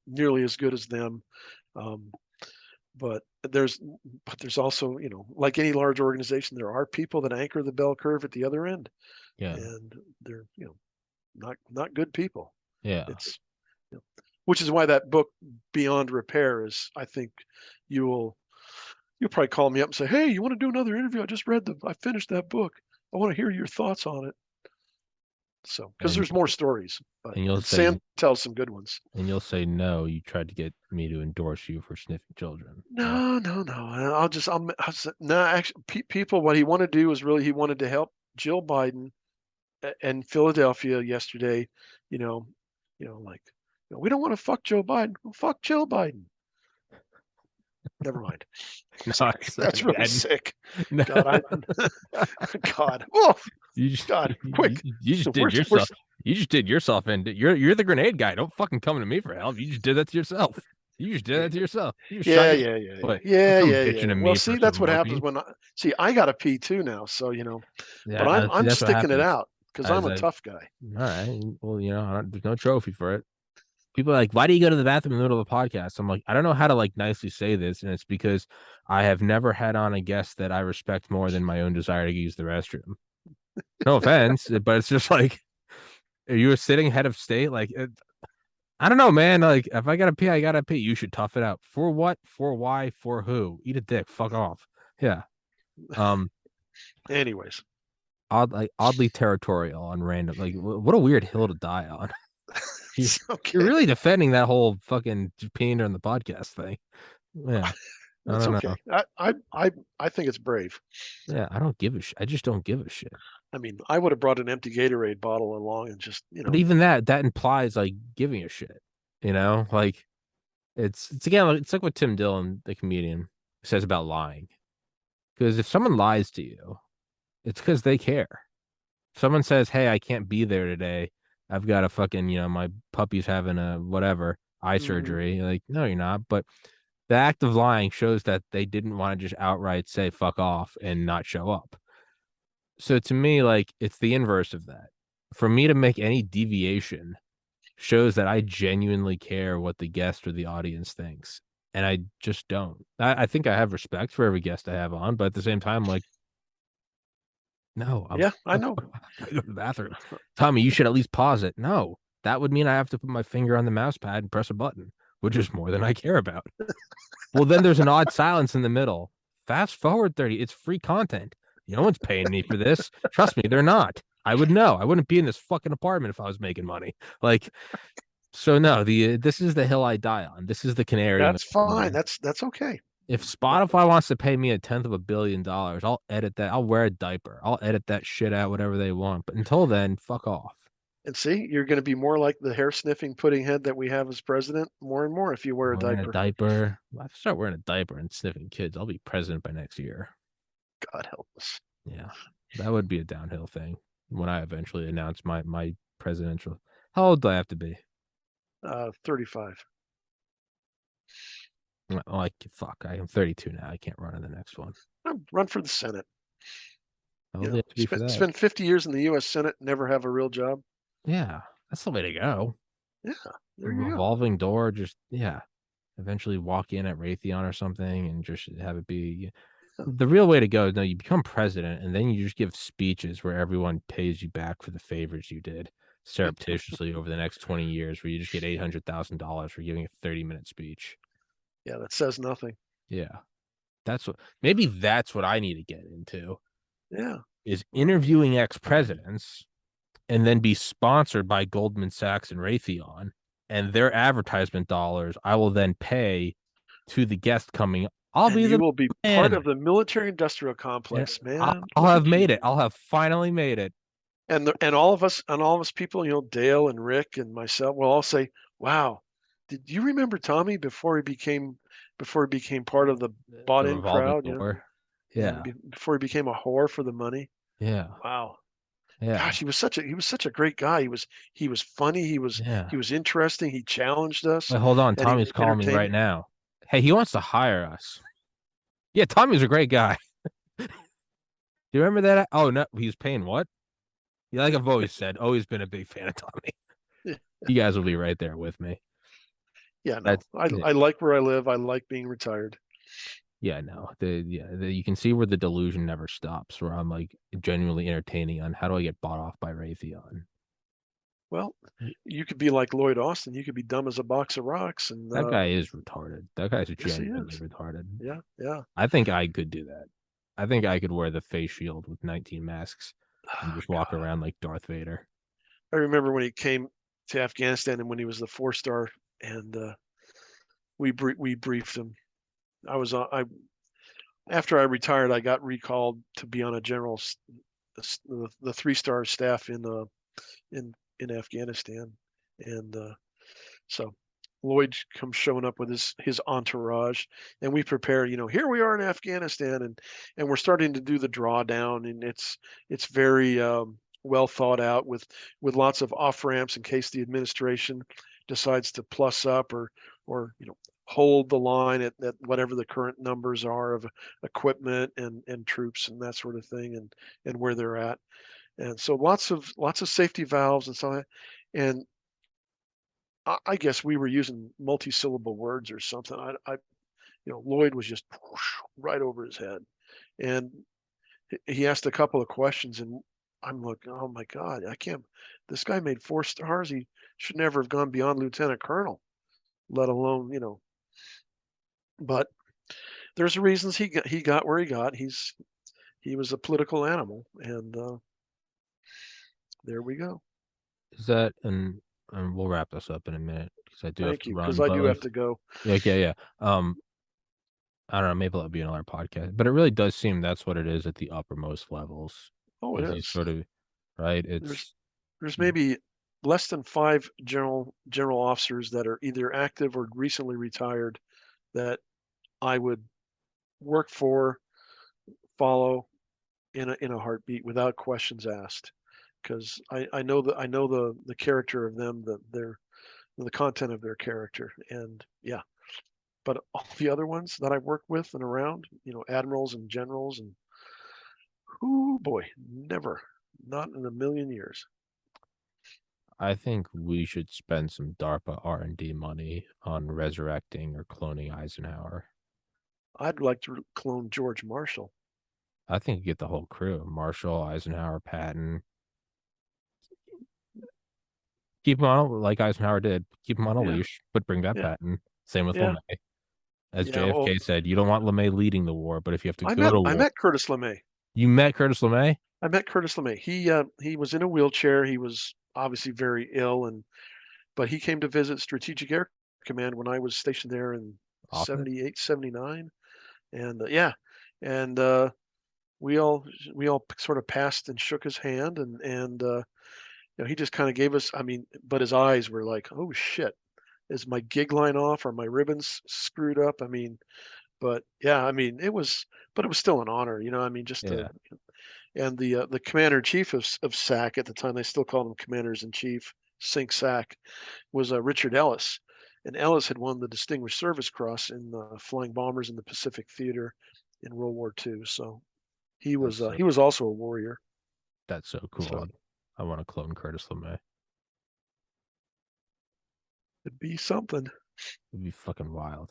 nearly as good as them. Um, but there's also, like any large organization, there are people that anchor the bell curve at the other end, Yeah, and they're, not good people. yeah. It's you know, which is why that book Beyond Repair is, I think, you'll you'll probably call me up and say, "Hey, you want to do another interview? I finished that book. I want to hear your thoughts on it." So, because And there's more stories, and you'll and say Sam tells some good ones. no. You tried to get me to endorse you for sniffing children. Yeah, No, no, no. I'll say, no. Actually, people, what he wanted to do is really he wanted to help Jill Biden in Philadelphia yesterday. You know, like, we don't want to fuck Joe Biden. Well, fuck Jill Biden. Never mind. no, Sorry, that's really again. sick. No, God, God, Wolf, you just God, quick. you just did We're yourself. You just did yourself, and you're the grenade guy. Don't fucking come to me for help. You just did that to yourself. You just did that to yourself. You just shot yeah, yourself. yeah, yeah, yeah, But don't yeah, come yeah, bitching yeah. to Well, me for see, some that's what happens morphine. when I got to pee too now, so but Yeah, I'm see, I'm that's what sticking it happens. out because I'm As a I, tough guy. all right, well, there's no trophy for it. People are like, why do you go to the bathroom in the middle of the podcast? I'm like, I don't know how to like nicely say this, and it's because I have never had on a guest that I respect more than my own desire to use the restroom. No offense, but it's just like, are you a sitting head of state? Like, I don't know, man. Like, if I gotta pee, I gotta pee. You should tough it out. For what? For why? For who? Eat a dick. Fuck off. Yeah. Um. Anyways, Oddly territorial and random. Like, what a weird hill to die on. You're, it's you're okay. really defending that whole fucking peeing during the podcast thing. Yeah. I It's don't okay. know. I think it's brave. Yeah, I don't give a shit. I just don't give a shit. I mean, I would have brought an empty Gatorade bottle along and just, But even that implies like giving a shit. Like it's again, it's like what Tim Dillon, the comedian, says about lying. Because if someone lies to you, it's because they care. If someone says, "Hey, I can't be there today. I've got a fucking, my puppy's having a whatever eye Mhm. surgery." Like, no, you're not. But the act of lying shows that they didn't want to just outright say "fuck off" and not show up. So to me, like it's the inverse of that. For me to make any deviation shows that I genuinely care what the guest or the audience thinks. And I just don't. I think I have respect for every guest I have on, but at the same time, like, no, Yeah, I I know. gotta go to the bathroom. Tommy, you should at least pause it. No, that would mean I have to put my finger on the mouse pad and press a button, which is more than I care about. Well, then there's an odd silence in the middle. Fast forward 30. It's free content. No one's paying me for this. Trust me, they're not. I would know. I wouldn't be in this fucking apartment if I was making money. Like, so no, the this is the hill I die on. This is the canary in the That's coal fine. mine. That's okay. If That Spotify wants to pay me a tenth of $1 billion, I'll edit that. I'll wear a diaper. I'll edit that shit out, whatever they want. But until then, fuck off. and see, you're gonna be more like the hair sniffing pudding head that we have as president more and more if you wear a Wearing a diaper. diaper. If I start wearing a diaper and sniffing kids, I'll be president by next year. God help us. Yeah, that would be a downhill thing when I eventually announce my presidential. How old do I have to be? 35. Like fuck, I am 32 now. I can't run in the next one. Run for the Senate. How old do I have to be for that? Spend 50 years in the U.S. Senate, never have a real job. Yeah, that's the way to go. Yeah, there you go. Revolving door, just yeah. Eventually walk in at Raytheon or something and just have it be Yeah. the real way to go. No, you become president and then you just give speeches where everyone pays you back for the favors you did surreptitiously over the next 20 years, where you just get $800,000 for giving a 30-minute speech. Yeah, that says nothing. Yeah. Maybe that's what I need to get into. Yeah. is Wow. interviewing ex-presidents and then be sponsored by Goldman Sachs and Raytheon, and their advertisement dollars I will then pay to the guest coming. I'll And be you the will be part man, of the military industrial and complex, I'll, man. I'll Look have at made you. it. I'll have finally made it. And all of us people, Dale and Rick and myself will all say, "Wow, did you remember Tommy before he became part of the bought The in revolving crowd, door. and Yeah, before he became a whore for the money?" yeah, Wow. yeah, Gosh, he was such a great guy. He was funny, yeah. he was interesting, he challenged us, Wait, hold on. and he was Tommy's calling me right entertaining. now. Hey, he wants to hire us. Yeah, Tommy's a great guy. Do you remember that? Oh no, he's paying what? Yeah, like I've always said, always been a big fan of Tommy. You guys will be right there with me. Yeah, no. That's yeah, I like where I live. I like being retired. yeah, no. You can see where the delusion never stops. Where I'm like genuinely entertaining on how do I get bought off by Raytheon? Well, you could be like Lloyd Austin. You could be dumb as a box of rocks, and That guy is retarded. That guy's yes, he genuinely is. retarded. Yeah, yeah. I think I could do that. I think I could wear the face shield with 19 masks and Oh, just walk God. around like Darth Vader. I remember when he came to Afghanistan and when he was the 4-star, and we briefed him. I was I After I retired, I got recalled to be on a the 3-star staff in in Afghanistan, and so Lloyd comes showing up with his entourage, and we prepare. Here we are in Afghanistan, and we're starting to do the drawdown, and it's very well thought out with lots of off ramps in case the administration decides to plus up or hold the line at whatever the current numbers are of equipment and troops and that sort of thing, and where they're at. And so lots of safety valves and so on. And I guess we were using multi-syllable words or something. Lloyd was just right over his head, and he asked a couple of questions, and I'm like, oh my God, I can't. This guy made 4 stars. He should never have gone beyond lieutenant colonel, let alone. But there's reasons he got where he got. He was a political animal, and there we go. Is that and we'll wrap this up in a minute because I do have Thank to you, because run. I But do have like, to go. yeah, okay, yeah. I don't know. Maybe that'll be another podcast. But it really does seem that's what it is at the uppermost levels. Oh, it Is these is. sort of right? There's It's there's maybe less than 5 general officers that are either active or recently retired that I would work for, follow in a heartbeat without questions asked, because I know the character of them, the content of their character, and yeah. But all the other ones that I've worked with and around, admirals and generals, and oh boy, never, not in a million years. I think we should spend some DARPA R&D money on resurrecting or cloning Eisenhower. I'd like to clone George Marshall. I think you get the whole crew: Marshall, Eisenhower, Patton. Keep him on like Eisenhower did. Keep him on a Yeah, leash, but bring back yeah, Patton. Same with yeah, LeMay. As yeah. Well, JFK said, you don't want LeMay leading the war, but if you have to go to I war, met Curtis LeMay. you met Curtis LeMay. I met Curtis LeMay. He was in a wheelchair. He was obviously very ill, but he came to visit Strategic Air Command when I was stationed there in Often, 78, 79, and yeah, and we all sort of passed and shook his hand, and he just kind of gave us. I mean, but his eyes were like, oh shit, is my gig line off? Are my ribbons screwed up? I mean, but yeah, I mean, but it was still an honor, I mean, just to. yeah. And the commander in chief of SAC at the time, they still called them commanders in chief, Sync SAC, was Richard Ellis. And Ellis had won the Distinguished Service Cross in flying bombers in the Pacific Theater in World War II. So That's so he was also a warrior. that's so So cool. I want to clone Curtis LeMay. it'd be something. It'd be fucking wild.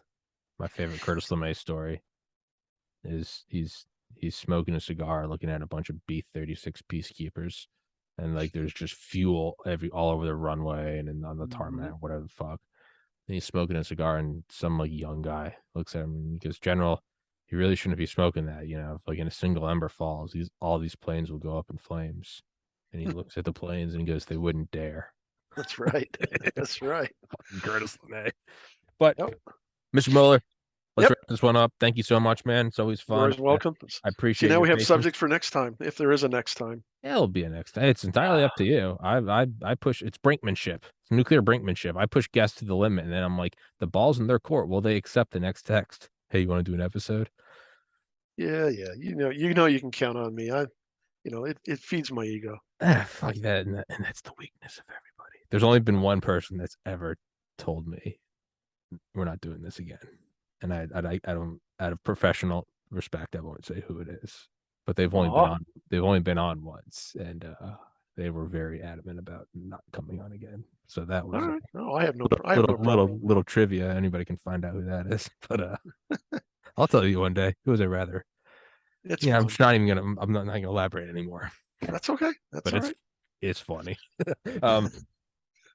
My favorite Curtis LeMay story is he's smoking a cigar, looking at a bunch of B-36 peacekeepers, and like there's just fuel all over the runway and on the Hmm. tarmac, whatever the fuck. And he's smoking a cigar, and some like young guy looks at him and he goes, "General, You really shouldn't be smoking that. If like in a single ember falls, all these planes will go up in flames. And he looks at the planes and he goes, "They wouldn't dare." That's right. That's right. Fucking Curtis LeMay. But Yep. Mr. Moeller, let's Yep. wrap this one up. Thank you so much, man. It's always You're fun. always welcome. I See, appreciate now your we have patience. subject for next time, if there is a next time. It'll be a next day. It's entirely up to you. I push. It's brinkmanship. It's nuclear brinkmanship. I push guests to the limit, and then I'm like, the ball's in their court. Will they accept the next text? Hey, you want to do an episode? Yeah, yeah. You can count on me. It feeds my ego. Fuck that, and that's the weakness of everybody. There's only been one person that's ever told me we're not doing this again, and I don't, out of professional respect, I won't say who it is, but they've only been Aw. on. They've only been on once, and they were very adamant about not coming on again. So that All was a right. No, I have no little problem. little trivia. Anybody can find out who that is, but I'll tell you one day. Who was I rather? It's Yeah, I'm fun. just not even gonna. I'm not gonna elaborate anymore. That's okay. That's But all right. it's funny. um,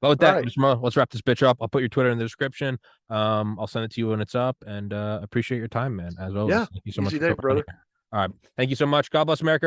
but with All that, right. let's wrap this bitch up. I'll put your Twitter in the description. I'll send it to you when it's up, and appreciate your time, man. As always, Yeah. thank you so much Easy for day, coming on brother. here. All right, thank you so much. God bless America.